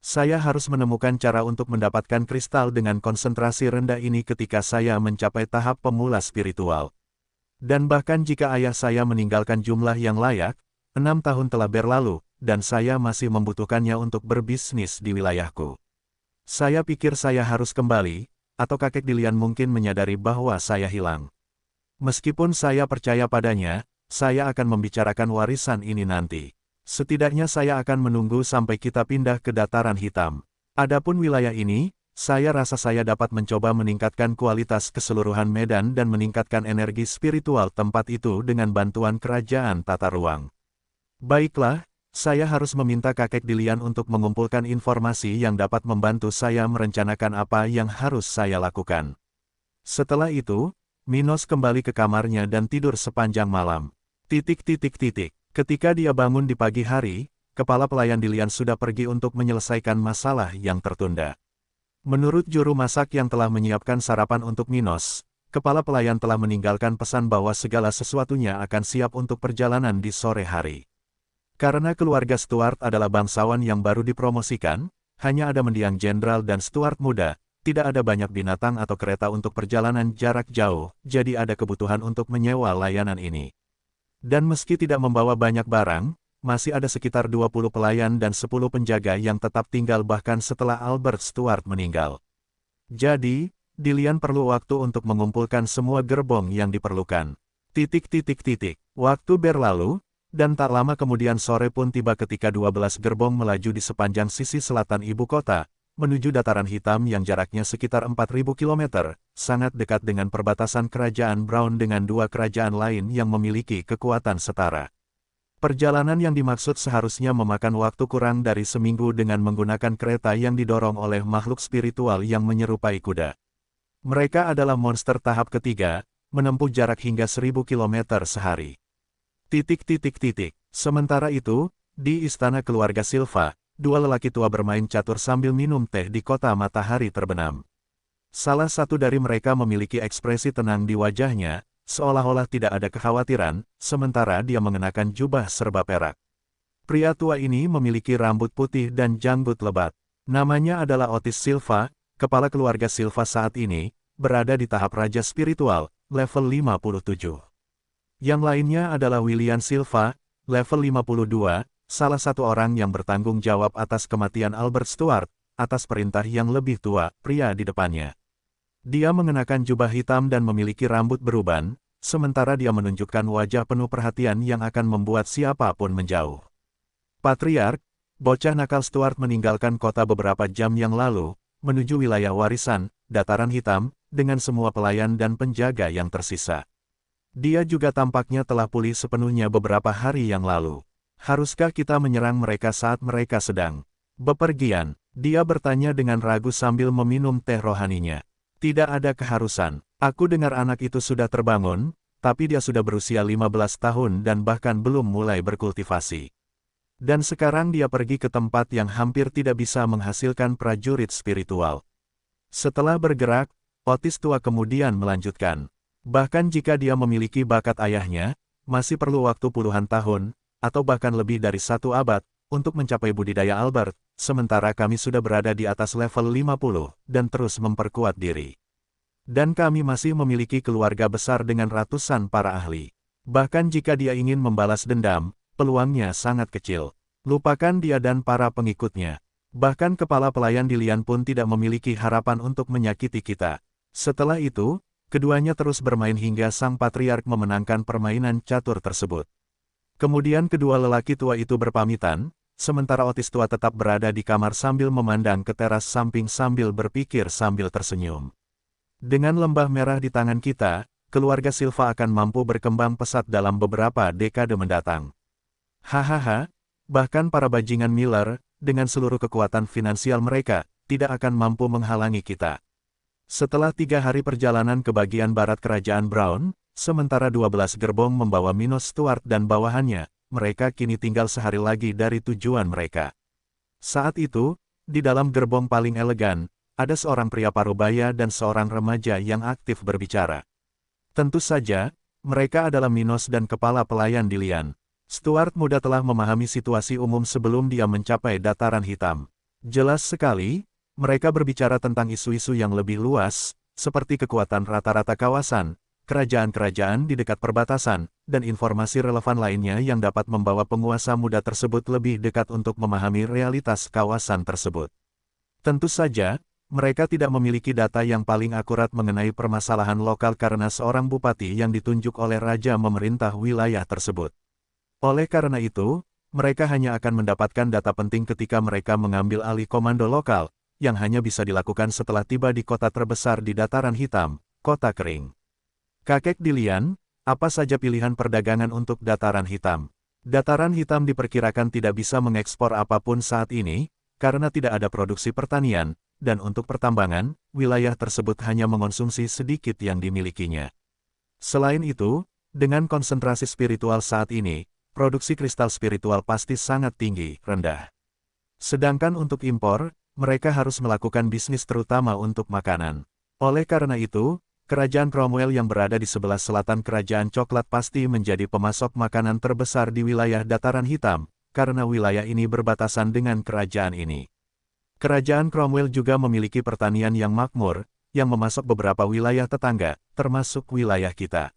Saya harus menemukan cara untuk mendapatkan kristal dengan konsentrasi rendah ini ketika saya mencapai tahap pemula spiritual. Dan bahkan jika ayah saya meninggalkan jumlah yang layak, 6 tahun telah berlalu, dan saya masih membutuhkannya untuk berbisnis di wilayahku. Saya pikir saya harus kembali, atau kakek Dilian mungkin menyadari bahwa saya hilang. Meskipun saya percaya padanya, saya akan membicarakan warisan ini nanti. Setidaknya saya akan menunggu sampai kita pindah ke dataran hitam. Adapun wilayah ini, saya rasa saya dapat mencoba meningkatkan kualitas keseluruhan medan dan meningkatkan energi spiritual tempat itu dengan bantuan kerajaan tata ruang. Baiklah. Saya harus meminta kakek Dilian untuk mengumpulkan informasi yang dapat membantu saya merencanakan apa yang harus saya lakukan. Setelah itu, Minos kembali ke kamarnya dan tidur sepanjang malam. Ketika dia bangun di pagi hari, kepala pelayan Dilian sudah pergi untuk menyelesaikan masalah yang tertunda. Menurut juru masak yang telah menyiapkan sarapan untuk Minos, kepala pelayan telah meninggalkan pesan bahwa segala sesuatunya akan siap untuk perjalanan di sore hari. Karena keluarga Stuart adalah bangsawan yang baru dipromosikan, hanya ada mendiang jenderal dan Stuart muda, tidak ada banyak binatang atau kereta untuk perjalanan jarak jauh, jadi ada kebutuhan untuk menyewa layanan ini. Dan meski tidak membawa banyak barang, masih ada sekitar 20 pelayan dan 10 penjaga yang tetap tinggal bahkan setelah Albert Stuart meninggal. Jadi, Dillian perlu waktu untuk mengumpulkan semua gerbong yang diperlukan. Waktu berlalu, dan tak lama kemudian sore pun tiba ketika 12 gerbong melaju di sepanjang sisi selatan ibu kota, menuju dataran hitam yang jaraknya sekitar 4.000 km, sangat dekat dengan perbatasan kerajaan Brown dengan dua kerajaan lain yang memiliki kekuatan setara. Perjalanan yang dimaksud seharusnya memakan waktu kurang dari seminggu dengan menggunakan kereta yang didorong oleh makhluk spiritual yang menyerupai kuda. Mereka adalah monster tahap ketiga, menempuh jarak hingga 1.000 km sehari. Sementara itu, di istana keluarga Silva, dua lelaki tua bermain catur sambil minum teh di kota matahari terbenam. Salah satu dari mereka memiliki ekspresi tenang di wajahnya, seolah-olah tidak ada kekhawatiran, sementara dia mengenakan jubah serba perak. Pria tua ini memiliki rambut putih dan janggut lebat. Namanya adalah Otis Silva, kepala keluarga Silva saat ini, berada di tahap raja spiritual, level 57. Yang lainnya adalah William Silva, level 52, salah satu orang yang bertanggung jawab atas kematian Albert Stuart, atas perintah yang lebih tua, pria di depannya. Dia mengenakan jubah hitam dan memiliki rambut beruban, sementara dia menunjukkan wajah penuh perhatian yang akan membuat siapapun menjauh. Patriark, bocah nakal Stuart meninggalkan kota beberapa jam yang lalu, menuju wilayah warisan, dataran hitam, dengan semua pelayan dan penjaga yang tersisa. Dia juga tampaknya telah pulih sepenuhnya beberapa hari yang lalu. Haruskah kita menyerang mereka saat mereka sedang bepergian? Dia bertanya dengan ragu sambil meminum teh rohaninya. Tidak ada keharusan. Aku dengar anak itu sudah terbangun, tapi dia sudah berusia 15 tahun dan bahkan belum mulai berkultivasi. Dan sekarang dia pergi ke tempat yang hampir tidak bisa menghasilkan prajurit spiritual. Setelah bergerak, Otis tua kemudian melanjutkan. Bahkan jika dia memiliki bakat ayahnya, masih perlu waktu puluhan tahun, atau bahkan lebih dari 1 abad, untuk mencapai budidaya Albert, sementara kami sudah berada di atas level 50, dan terus memperkuat diri. Dan kami masih memiliki keluarga besar dengan ratusan para ahli. Bahkan jika dia ingin membalas dendam, peluangnya sangat kecil. Lupakan dia dan para pengikutnya. Bahkan kepala pelayan Dillian pun tidak memiliki harapan untuk menyakiti kita. Setelah itu, keduanya terus bermain hingga sang patriark memenangkan permainan catur tersebut. Kemudian kedua lelaki tua itu berpamitan, sementara Otis tua tetap berada di kamar sambil memandang ke teras samping sambil berpikir sambil tersenyum. Dengan lembah merah di tangan kita, keluarga Silva akan mampu berkembang pesat dalam beberapa dekade mendatang. Hahaha, bahkan para bajingan Miller, dengan seluruh kekuatan finansial mereka, tidak akan mampu menghalangi kita. Setelah 3 hari perjalanan ke bagian barat kerajaan Brown, sementara 12 gerbong membawa Minos Stuart dan bawahannya, mereka kini tinggal sehari lagi dari tujuan mereka. Saat itu, di dalam gerbong paling elegan, ada seorang pria parubaya dan seorang remaja yang aktif berbicara. Tentu saja, mereka adalah Minos dan kepala pelayan Dillian. Stuart muda telah memahami situasi umum sebelum dia mencapai dataran hitam. Jelas sekali, mereka berbicara tentang isu-isu yang lebih luas, seperti kekuatan rata-rata kawasan, kerajaan-kerajaan di dekat perbatasan, dan informasi relevan lainnya yang dapat membawa penguasa muda tersebut lebih dekat untuk memahami realitas kawasan tersebut. Tentu saja, mereka tidak memiliki data yang paling akurat mengenai permasalahan lokal karena seorang bupati yang ditunjuk oleh raja memerintah wilayah tersebut. Oleh karena itu, mereka hanya akan mendapatkan data penting ketika mereka mengambil alih komando lokal, yang hanya bisa dilakukan setelah tiba di kota terbesar di dataran hitam, kota kering. Kakek Dillian, apa saja pilihan perdagangan untuk dataran hitam? Dataran hitam diperkirakan tidak bisa mengekspor apapun saat ini, karena tidak ada produksi pertanian, dan untuk pertambangan, wilayah tersebut hanya mengonsumsi sedikit yang dimilikinya. Selain itu, dengan konsentrasi spiritual saat ini, produksi kristal spiritual pasti sangat tinggi, rendah. Sedangkan untuk impor, mereka harus melakukan bisnis terutama untuk makanan. Oleh karena itu, Kerajaan Cromwell yang berada di sebelah selatan Kerajaan Coklat pasti menjadi pemasok makanan terbesar di wilayah Dataran Hitam, karena wilayah ini berbatasan dengan kerajaan ini. Kerajaan Cromwell juga memiliki pertanian yang makmur, yang memasok beberapa wilayah tetangga, termasuk wilayah kita.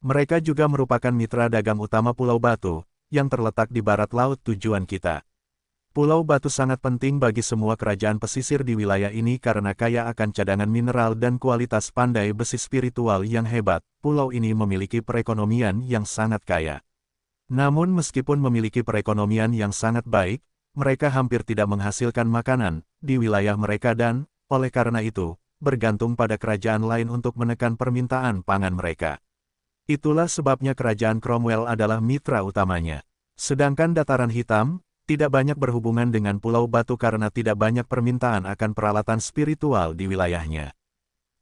Mereka juga merupakan mitra dagang utama Pulau Batu, yang terletak di barat laut tujuan kita. Pulau Batu sangat penting bagi semua kerajaan pesisir di wilayah ini karena kaya akan cadangan mineral dan kualitas pandai besi spiritual yang hebat. Pulau ini memiliki perekonomian yang sangat kaya. Namun meskipun memiliki perekonomian yang sangat baik, mereka hampir tidak menghasilkan makanan di wilayah mereka dan, oleh karena itu, bergantung pada kerajaan lain untuk menekan permintaan pangan mereka. Itulah sebabnya Kerajaan Cromwell adalah mitra utamanya. Sedangkan Dataran Hitam tidak banyak berhubungan dengan Pulau Batu karena tidak banyak permintaan akan peralatan spiritual di wilayahnya.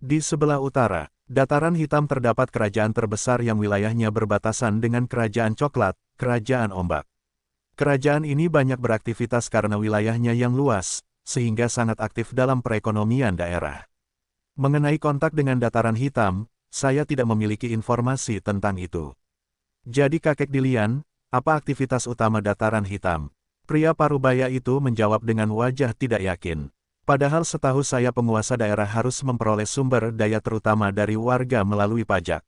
Di sebelah utara, Dataran Hitam terdapat kerajaan terbesar yang wilayahnya berbatasan dengan Kerajaan Coklat, Kerajaan Ombak. Kerajaan ini banyak beraktivitas karena wilayahnya yang luas, sehingga sangat aktif dalam perekonomian daerah. Mengenai kontak dengan Dataran Hitam, saya tidak memiliki informasi tentang itu. Jadi Kakek Dilian, apa aktivitas utama Dataran Hitam? Pria parubaya itu menjawab dengan wajah tidak yakin. Padahal setahu saya penguasa daerah harus memperoleh sumber daya terutama dari warga melalui pajak.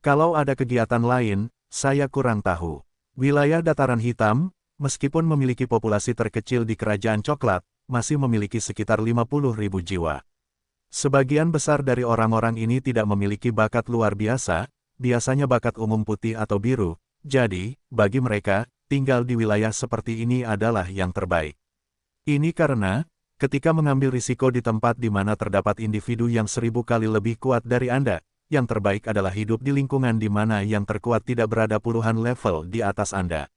Kalau ada kegiatan lain, saya kurang tahu. Wilayah Dataran Hitam, meskipun memiliki populasi terkecil di Kerajaan Coklat, masih memiliki sekitar 50.000 jiwa. Sebagian besar dari orang-orang ini tidak memiliki bakat luar biasa, biasanya bakat umum putih atau biru, jadi, bagi mereka, tinggal di wilayah seperti ini adalah yang terbaik. Ini karena, ketika mengambil risiko di tempat di mana terdapat individu yang 1000 kali lebih kuat dari Anda, yang terbaik adalah hidup di lingkungan di mana yang terkuat tidak berada puluhan level di atas Anda.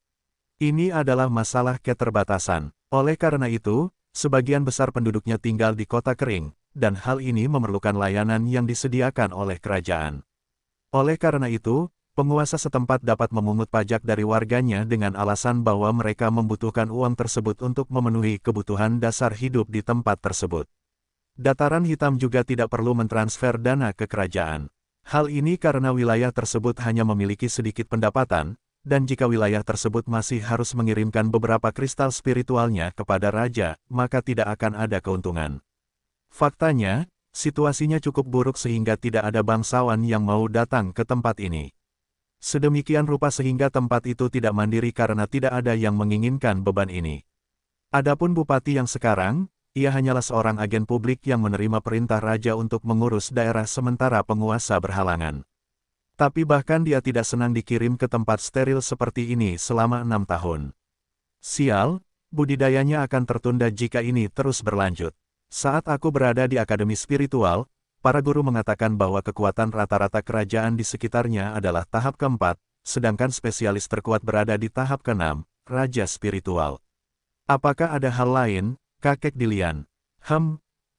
Ini adalah masalah keterbatasan. Oleh karena itu, sebagian besar penduduknya tinggal di kota kering, dan hal ini memerlukan layanan yang disediakan oleh kerajaan. Oleh karena itu, penguasa setempat dapat memungut pajak dari warganya dengan alasan bahwa mereka membutuhkan uang tersebut untuk memenuhi kebutuhan dasar hidup di tempat tersebut. Dataran Hitam juga tidak perlu mentransfer dana ke kerajaan. Hal ini karena wilayah tersebut hanya memiliki sedikit pendapatan, dan jika wilayah tersebut masih harus mengirimkan beberapa kristal spiritualnya kepada raja, maka tidak akan ada keuntungan. Faktanya, situasinya cukup buruk sehingga tidak ada bangsawan yang mau datang ke tempat ini. Sedemikian rupa sehingga tempat itu tidak mandiri karena tidak ada yang menginginkan beban ini. Adapun bupati yang sekarang, ia hanyalah seorang agen publik yang menerima perintah raja untuk mengurus daerah sementara penguasa berhalangan. Tapi bahkan dia tidak senang dikirim ke tempat steril seperti ini selama 6 tahun. Sial, budidayanya akan tertunda jika ini terus berlanjut. Saat aku berada di Akademi Spiritual, para guru mengatakan bahwa kekuatan rata-rata kerajaan di sekitarnya adalah tahap keempat, sedangkan spesialis terkuat berada di tahap keenam, Raja Spiritual. Apakah ada hal lain, Kakek Dilian?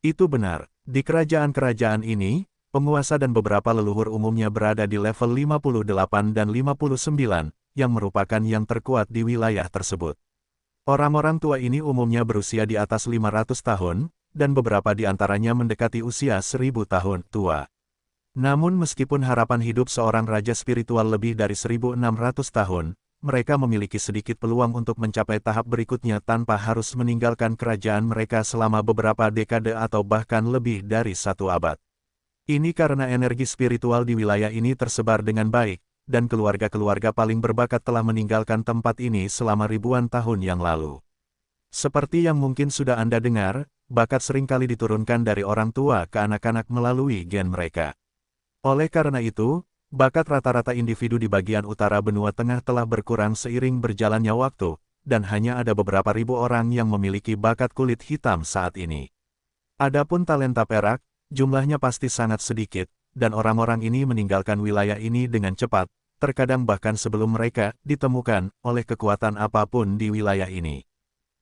Itu benar. Di kerajaan-kerajaan ini, penguasa dan beberapa leluhur umumnya berada di level 58 dan 59, yang merupakan yang terkuat di wilayah tersebut. Orang-orang tua ini umumnya berusia di atas 500 tahun, dan beberapa di antaranya mendekati usia 1000 tahun tua. Namun meskipun harapan hidup seorang raja spiritual lebih dari 1600 tahun, mereka memiliki sedikit peluang untuk mencapai tahap berikutnya tanpa harus meninggalkan kerajaan mereka selama beberapa dekade atau bahkan lebih dari 1 abad. Ini karena energi spiritual di wilayah ini tersebar dengan baik, dan keluarga-keluarga paling berbakat telah meninggalkan tempat ini selama ribuan tahun yang lalu. Seperti yang mungkin sudah Anda dengar, bakat seringkali diturunkan dari orang tua ke anak-anak melalui gen mereka. Oleh karena itu, bakat rata-rata individu di bagian utara benua tengah telah berkurang seiring berjalannya waktu, dan hanya ada beberapa ribu orang yang memiliki bakat kulit hitam saat ini. Adapun talenta perak, jumlahnya pasti sangat sedikit, dan orang-orang ini meninggalkan wilayah ini dengan cepat, terkadang bahkan sebelum mereka ditemukan oleh kekuatan apapun di wilayah ini.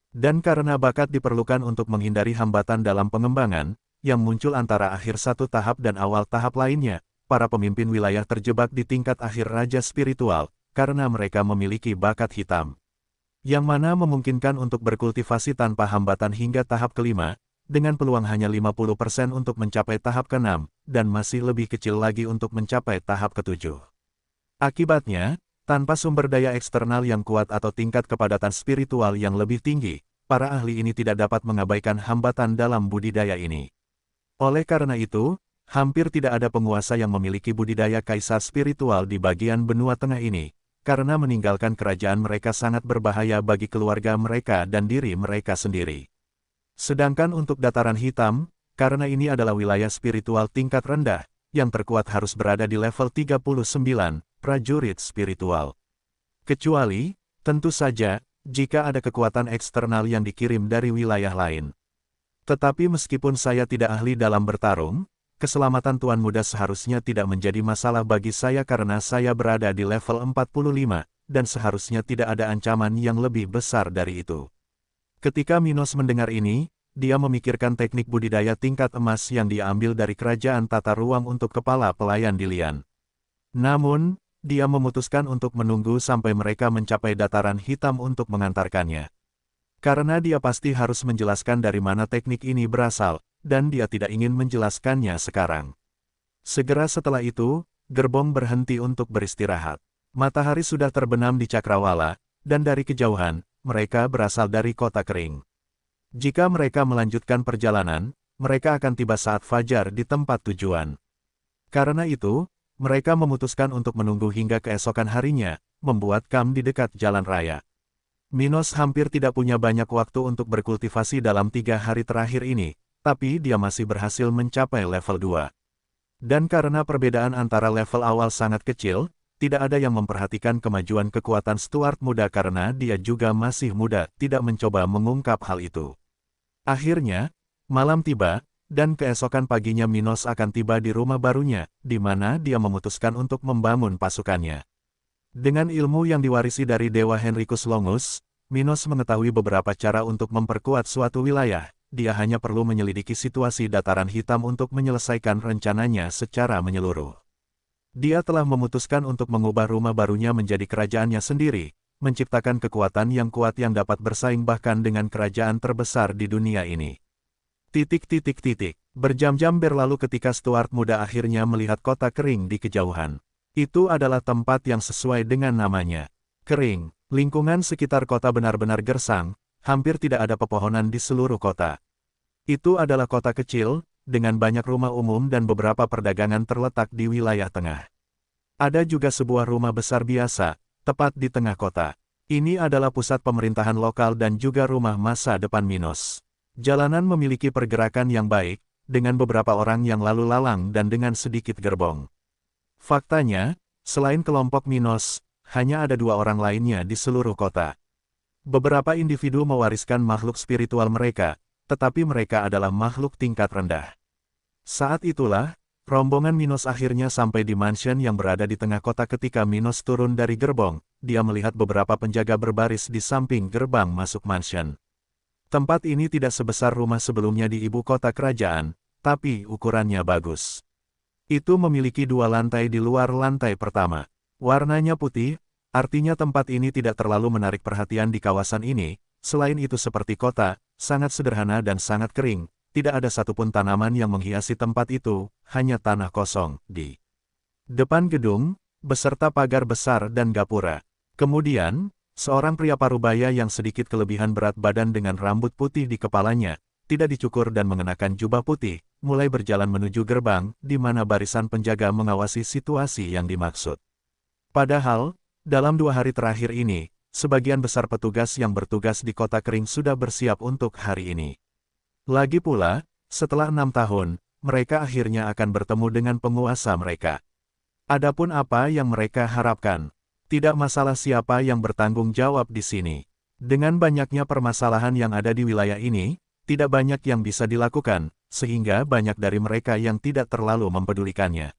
Dan karena bakat diperlukan untuk menghindari hambatan dalam pengembangan, yang muncul antara akhir satu tahap dan awal tahap lainnya, para pemimpin wilayah terjebak di tingkat akhir raja spiritual, karena mereka memiliki bakat hitam. yang mana memungkinkan untuk berkultivasi tanpa hambatan hingga tahap kelima, dengan peluang hanya 50% untuk mencapai tahap ke-6, dan masih lebih kecil lagi untuk mencapai tahap ke-7. Akibatnya, tanpa sumber daya eksternal yang kuat atau tingkat kepadatan spiritual yang lebih tinggi, para ahli ini tidak dapat mengabaikan hambatan dalam budidaya ini. Oleh karena itu, hampir tidak ada penguasa yang memiliki budidaya kaisar spiritual di bagian benua tengah ini, karena meninggalkan kerajaan mereka sangat berbahaya bagi keluarga mereka dan diri mereka sendiri. Sedangkan untuk dataran hitam, karena ini adalah wilayah spiritual tingkat rendah, yang terkuat harus berada di level 39, prajurit spiritual. Kecuali, tentu saja, jika ada kekuatan eksternal yang dikirim dari wilayah lain. Tetapi meskipun saya tidak ahli dalam bertarung, keselamatan Tuan Muda seharusnya tidak menjadi masalah bagi saya karena saya berada di level 45, dan seharusnya tidak ada ancaman yang lebih besar dari itu. Ketika Minos mendengar ini, dia memikirkan teknik budidaya tingkat emas yang dia ambil dari kerajaan tata ruang untuk kepala pelayan Dilian. Namun, dia memutuskan untuk menunggu sampai mereka mencapai dataran hitam untuk mengantarkannya. Karena dia pasti harus menjelaskan dari mana teknik ini berasal, dan dia tidak ingin menjelaskannya sekarang. Segera setelah itu, gerbong berhenti untuk beristirahat. Matahari sudah terbenam di Cakrawala, dan dari kejauhan, mereka berasal dari kota kering. Jika mereka melanjutkan perjalanan, mereka akan tiba saat fajar di tempat tujuan. Karena itu, mereka memutuskan untuk menunggu hingga keesokan harinya, membuat kamp di dekat jalan raya. Minos hampir tidak punya banyak waktu untuk berkultivasi dalam 3 hari terakhir ini, tapi dia masih berhasil mencapai level 2. Dan karena perbedaan antara level awal sangat kecil, tidak ada yang memperhatikan kemajuan kekuatan Stuart muda karena dia juga masih muda, tidak mencoba mengungkap hal itu. Akhirnya, malam tiba, dan keesokan paginya Minos akan tiba di rumah barunya, di mana dia memutuskan untuk membangun pasukannya. Dengan ilmu yang diwarisi dari Dewa Henricus Longus, Minos mengetahui beberapa cara untuk memperkuat suatu wilayah. Dia hanya perlu menyelidiki situasi dataran hitam untuk menyelesaikan rencananya secara menyeluruh. Dia telah memutuskan untuk mengubah rumah barunya menjadi kerajaannya sendiri, menciptakan kekuatan yang kuat yang dapat bersaing bahkan dengan kerajaan terbesar di dunia ini. Berjam-jam berlalu ketika Stuart muda akhirnya melihat kota kering di kejauhan. Itu adalah tempat yang sesuai dengan namanya. Kering, lingkungan sekitar kota benar-benar gersang, hampir tidak ada pepohonan di seluruh kota. Itu adalah kota kecil, dengan banyak rumah umum dan beberapa perdagangan terletak di wilayah tengah. Ada juga sebuah rumah besar biasa, tepat di tengah kota. Ini adalah pusat pemerintahan lokal dan juga rumah masa depan Minos. Jalanan memiliki pergerakan yang baik, dengan beberapa orang yang lalu lalang dan dengan sedikit gerbong. Faktanya, selain kelompok Minos, hanya ada 2 orang lainnya di seluruh kota. Beberapa individu mewariskan makhluk spiritual mereka, tetapi mereka adalah makhluk tingkat rendah. Saat itulah, rombongan Minos akhirnya sampai di mansion yang berada di tengah kota. Ketika Minos turun dari gerbong, dia melihat beberapa penjaga berbaris di samping gerbang masuk mansion. Tempat ini tidak sebesar rumah sebelumnya di ibu kota kerajaan, tapi ukurannya bagus. Itu memiliki 2 lantai di luar lantai pertama. Warnanya putih, artinya tempat ini tidak terlalu menarik perhatian di kawasan ini. Selain itu seperti kota, sangat sederhana dan sangat kering. Tidak ada satupun tanaman yang menghiasi tempat itu, hanya tanah kosong di depan gedung, beserta pagar besar dan gapura. Kemudian, seorang pria parubaya yang sedikit kelebihan berat badan dengan rambut putih di kepalanya, tidak dicukur dan mengenakan jubah putih, mulai berjalan menuju gerbang, di mana barisan penjaga mengawasi situasi yang dimaksud. Padahal, dalam 2 hari terakhir ini, sebagian besar petugas yang bertugas di kota kering sudah bersiap untuk hari ini. Lagi pula, setelah 6 tahun, mereka akhirnya akan bertemu dengan penguasa mereka. Adapun apa yang mereka harapkan, tidak masalah siapa yang bertanggung jawab di sini. Dengan banyaknya permasalahan yang ada di wilayah ini, tidak banyak yang bisa dilakukan, sehingga banyak dari mereka yang tidak terlalu mempedulikannya.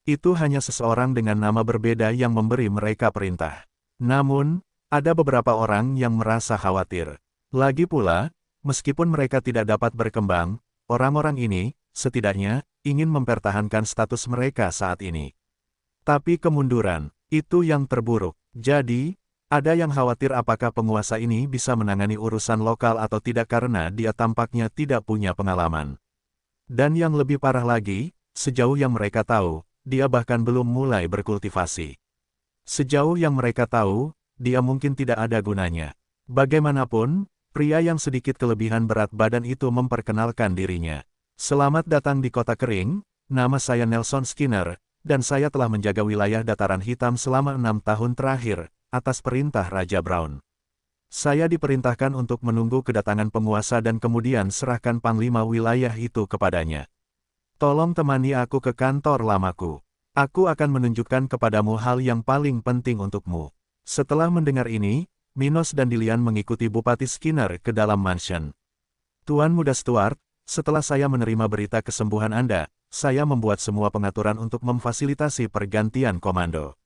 Itu hanya seseorang dengan nama berbeda yang memberi mereka perintah. Namun, ada beberapa orang yang merasa khawatir. Lagi pula, meskipun mereka tidak dapat berkembang, orang-orang ini, setidaknya, ingin mempertahankan status mereka saat ini. Tapi kemunduran, itu yang terburuk. Jadi, Ada yang khawatir apakah penguasa ini bisa menangani urusan lokal atau tidak karena dia tampaknya tidak punya pengalaman. Dan yang lebih parah lagi, sejauh yang mereka tahu, dia bahkan belum mulai berkultivasi. Sejauh yang mereka tahu, dia mungkin tidak ada gunanya. Bagaimanapun, pria yang sedikit kelebihan berat badan itu memperkenalkan dirinya. Selamat datang di Kota Kering, nama saya Nelson Skinner, dan saya telah menjaga wilayah dataran hitam selama 6 tahun terakhir, atas perintah Raja Brown. Saya diperintahkan untuk menunggu kedatangan penguasa dan kemudian serahkan panglima wilayah itu kepadanya. Tolong temani aku ke kantor lamaku. Aku akan menunjukkan kepadamu hal yang paling penting untukmu. Setelah mendengar ini, Minos dan Dillian mengikuti Bupati Skinner ke dalam mansion. Tuan Muda Stuart, setelah saya menerima berita kesembuhan Anda, saya membuat semua pengaturan untuk memfasilitasi pergantian komando.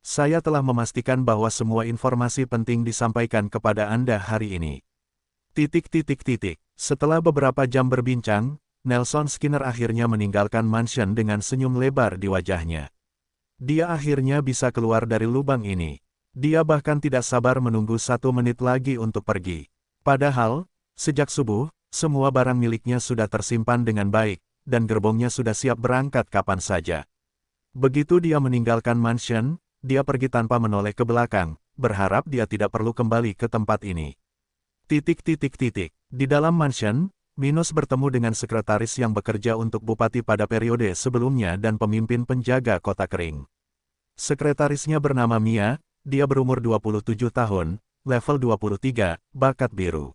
Saya telah memastikan bahwa semua informasi penting disampaikan kepada Anda hari ini. Setelah beberapa jam berbincang, Nelson Skinner akhirnya meninggalkan mansion dengan senyum lebar di wajahnya. Dia akhirnya bisa keluar dari lubang ini. Dia bahkan tidak sabar menunggu 1 menit lagi untuk pergi. Padahal, sejak subuh, semua barang miliknya sudah tersimpan dengan baik, dan gerbongnya sudah siap berangkat kapan saja. Begitu dia meninggalkan mansion, dia pergi tanpa menoleh ke belakang, berharap dia tidak perlu kembali ke tempat ini. Di dalam mansion, Minos bertemu dengan sekretaris yang bekerja untuk bupati pada periode sebelumnya dan pemimpin penjaga Kota Kering. Sekretarisnya bernama Mia, dia berumur 27 tahun, level 23, bakat biru.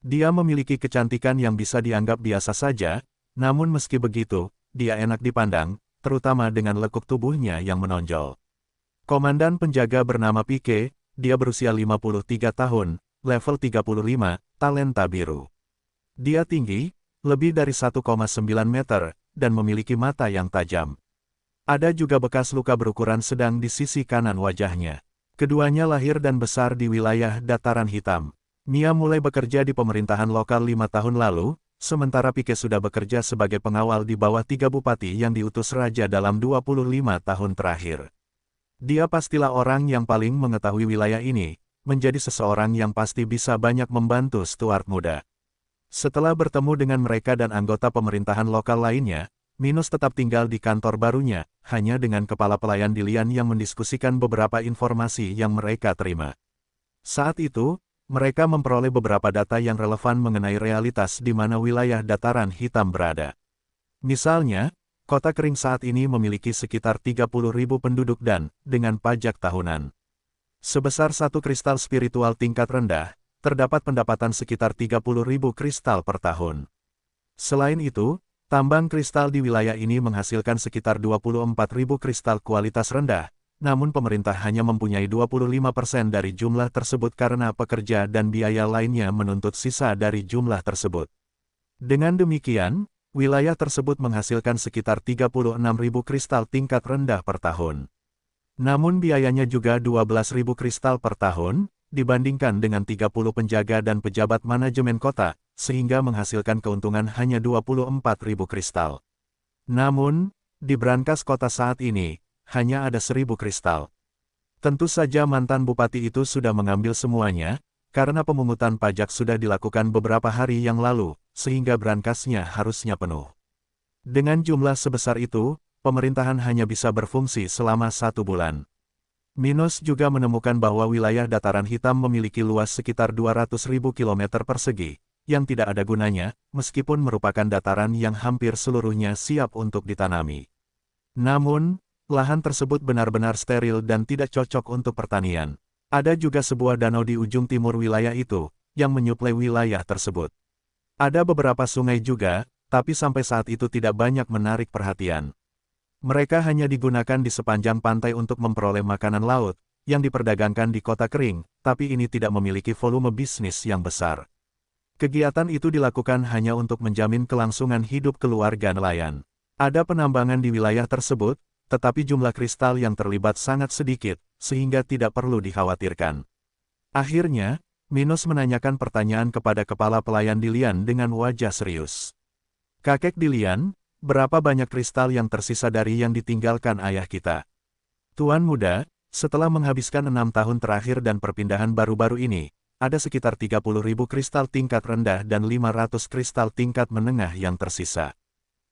Dia memiliki kecantikan yang bisa dianggap biasa saja, namun meski begitu, dia enak dipandang, terutama dengan lekuk tubuhnya yang menonjol. Komandan penjaga bernama Pike, dia berusia 53 tahun, level 35, talenta biru. Dia tinggi, lebih dari 1,9 meter, dan memiliki mata yang tajam. Ada juga bekas luka berukuran sedang di sisi kanan wajahnya. Keduanya lahir dan besar di wilayah dataran hitam. Mia mulai bekerja di pemerintahan lokal 5 tahun lalu, sementara Pike sudah bekerja sebagai pengawal di bawah 3 bupati yang diutus raja dalam 25 tahun terakhir. Dia pastilah orang yang paling mengetahui wilayah ini, menjadi seseorang yang pasti bisa banyak membantu Stuart muda. Setelah bertemu dengan mereka dan anggota pemerintahan lokal lainnya, Minos tetap tinggal di kantor barunya, hanya dengan kepala pelayan Dillian yang mendiskusikan beberapa informasi yang mereka terima. Saat itu, mereka memperoleh beberapa data yang relevan mengenai realitas di mana wilayah dataran hitam berada. Misalnya, Kota Kering saat ini memiliki sekitar 30.000 penduduk dan, dengan pajak tahunan sebesar 1 kristal spiritual tingkat rendah, terdapat pendapatan sekitar 30.000 kristal per tahun. Selain itu, tambang kristal di wilayah ini menghasilkan sekitar 24.000 kristal kualitas rendah, namun pemerintah hanya mempunyai 25% dari jumlah tersebut karena pekerja dan biaya lainnya menuntut sisa dari jumlah tersebut. Dengan demikian, wilayah tersebut menghasilkan sekitar 36.000 kristal tingkat rendah per tahun. Namun biayanya juga 12.000 kristal per tahun, dibandingkan dengan 30 penjaga dan pejabat manajemen kota, sehingga menghasilkan keuntungan hanya 24.000 kristal. Namun, di brankas kota saat ini, hanya ada 1.000 kristal. Tentu saja mantan bupati itu sudah mengambil semuanya, karena pemungutan pajak sudah dilakukan beberapa hari yang lalu, sehingga brankasnya harusnya penuh. Dengan jumlah sebesar itu, pemerintahan hanya bisa berfungsi selama 1 bulan. Minos juga menemukan bahwa wilayah dataran hitam memiliki luas sekitar 200.000 km persegi, yang tidak ada gunanya, meskipun merupakan dataran yang hampir seluruhnya siap untuk ditanami. Namun, lahan tersebut benar-benar steril dan tidak cocok untuk pertanian. Ada juga sebuah danau di ujung timur wilayah itu, yang menyuplai wilayah tersebut. Ada beberapa sungai juga, tapi sampai saat itu tidak banyak menarik perhatian. Mereka hanya digunakan di sepanjang pantai untuk memperoleh makanan laut, yang diperdagangkan di Kota Kering, tapi ini tidak memiliki volume bisnis yang besar. Kegiatan itu dilakukan hanya untuk menjamin kelangsungan hidup keluarga nelayan. Ada penambangan di wilayah tersebut, tetapi jumlah kristal yang terlibat sangat sedikit, sehingga tidak perlu dikhawatirkan. Akhirnya, Minos menanyakan pertanyaan kepada kepala pelayan Dillian dengan wajah serius. Kakek Dillian, berapa banyak kristal yang tersisa dari yang ditinggalkan ayah kita? Tuan muda, Setelah menghabiskan 6 tahun terakhir dan perpindahan baru-baru ini, ada sekitar 30.000 kristal tingkat rendah dan 500 kristal tingkat menengah yang tersisa.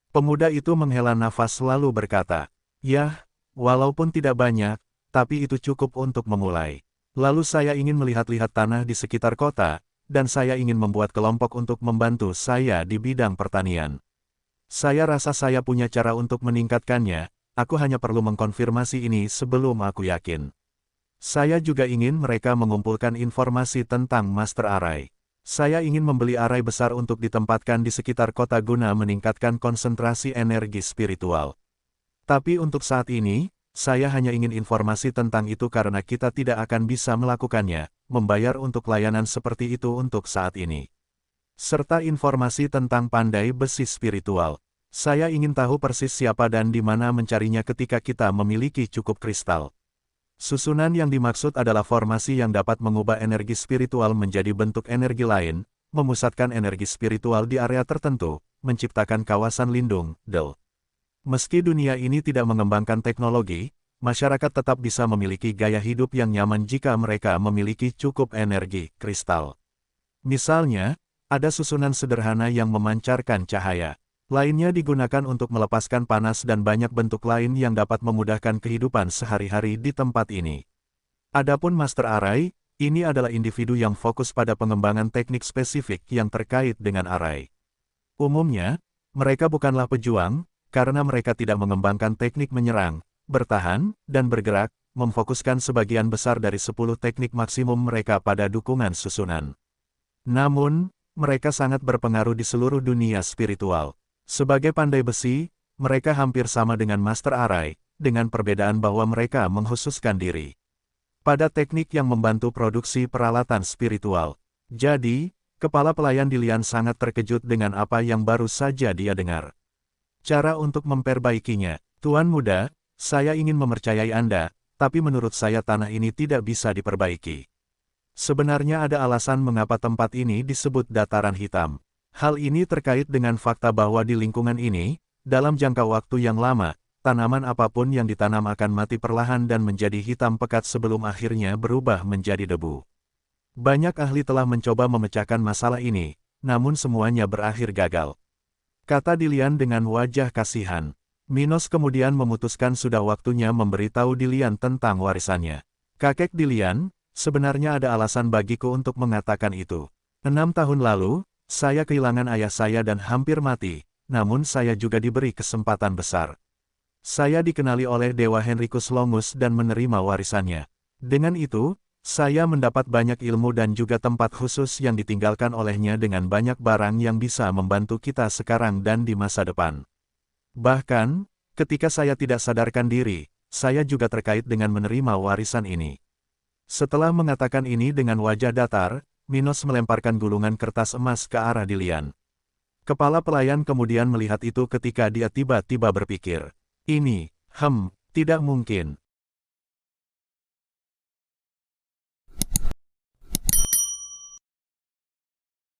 Pemuda itu menghela nafas lalu berkata, "Yah, walaupun tidak banyak, tapi itu cukup untuk memulai. Lalu saya ingin melihat-lihat tanah di sekitar kota, dan saya ingin membuat kelompok untuk membantu saya di bidang pertanian. Saya rasa saya punya cara untuk meningkatkannya, aku hanya perlu mengkonfirmasi ini sebelum aku yakin. Saya juga ingin mereka mengumpulkan informasi tentang Master Array. Saya ingin membeli arai besar untuk ditempatkan di sekitar kota guna meningkatkan konsentrasi energi spiritual. Tapi untuk saat ini, saya hanya ingin informasi tentang itu karena kita tidak akan bisa melakukannya, membayar untuk layanan seperti itu untuk saat ini. Serta informasi tentang pandai besi spiritual. Saya ingin tahu persis siapa dan di mana mencarinya ketika kita memiliki cukup kristal." Susunan yang dimaksud adalah formasi yang dapat mengubah energi spiritual menjadi bentuk energi lain, memusatkan energi spiritual di area tertentu, menciptakan kawasan lindung, DEL. Meski dunia ini tidak mengembangkan teknologi, masyarakat tetap bisa memiliki gaya hidup yang nyaman jika mereka memiliki cukup energi kristal. Misalnya, ada susunan sederhana yang memancarkan cahaya. Lainnya digunakan untuk melepaskan panas dan banyak bentuk lain yang dapat memudahkan kehidupan sehari-hari di tempat ini. Adapun Master Array, ini adalah individu yang fokus pada pengembangan teknik spesifik yang terkait dengan array. Umumnya, mereka bukanlah pejuang, karena mereka tidak mengembangkan teknik menyerang, bertahan, dan bergerak, memfokuskan sebagian besar dari 10 teknik maksimum mereka pada dukungan susunan. Namun, mereka sangat berpengaruh di seluruh dunia spiritual. Sebagai pandai besi, mereka hampir sama dengan Master Array, dengan perbedaan bahwa mereka menghususkan diri pada teknik yang membantu produksi peralatan spiritual. Jadi, kepala pelayan Dilian sangat terkejut dengan apa yang baru saja dia dengar. Cara untuk memperbaikinya, Tuan Muda, saya ingin mempercayai Anda, tapi menurut saya tanah ini tidak bisa diperbaiki. Sebenarnya ada alasan mengapa tempat ini disebut dataran hitam. Hal ini terkait dengan fakta bahwa di lingkungan ini, dalam jangka waktu yang lama, tanaman apapun yang ditanam akan mati perlahan dan menjadi hitam pekat sebelum akhirnya berubah menjadi debu. Banyak ahli telah mencoba memecahkan masalah ini, namun semuanya berakhir gagal. Kata Dilian dengan wajah kasihan. Minos kemudian memutuskan sudah waktunya memberitahu Dilian tentang warisannya. "Kakek Dilian, sebenarnya ada alasan bagiku untuk mengatakan itu. 6 tahun lalu, saya kehilangan ayah saya dan hampir mati, namun saya juga diberi kesempatan besar. Saya dikenali oleh Dewa Henricus Longus dan menerima warisannya. Dengan itu, saya mendapat banyak ilmu dan juga tempat khusus yang ditinggalkan olehnya dengan banyak barang yang bisa membantu kita sekarang dan di masa depan. Bahkan, ketika saya tidak sadarkan diri, saya juga terkait dengan menerima warisan ini." Setelah mengatakan ini dengan wajah datar, Minos melemparkan gulungan kertas emas ke arah Dilian. Kepala pelayan kemudian melihat itu ketika dia tiba-tiba berpikir, "Ini, tidak mungkin.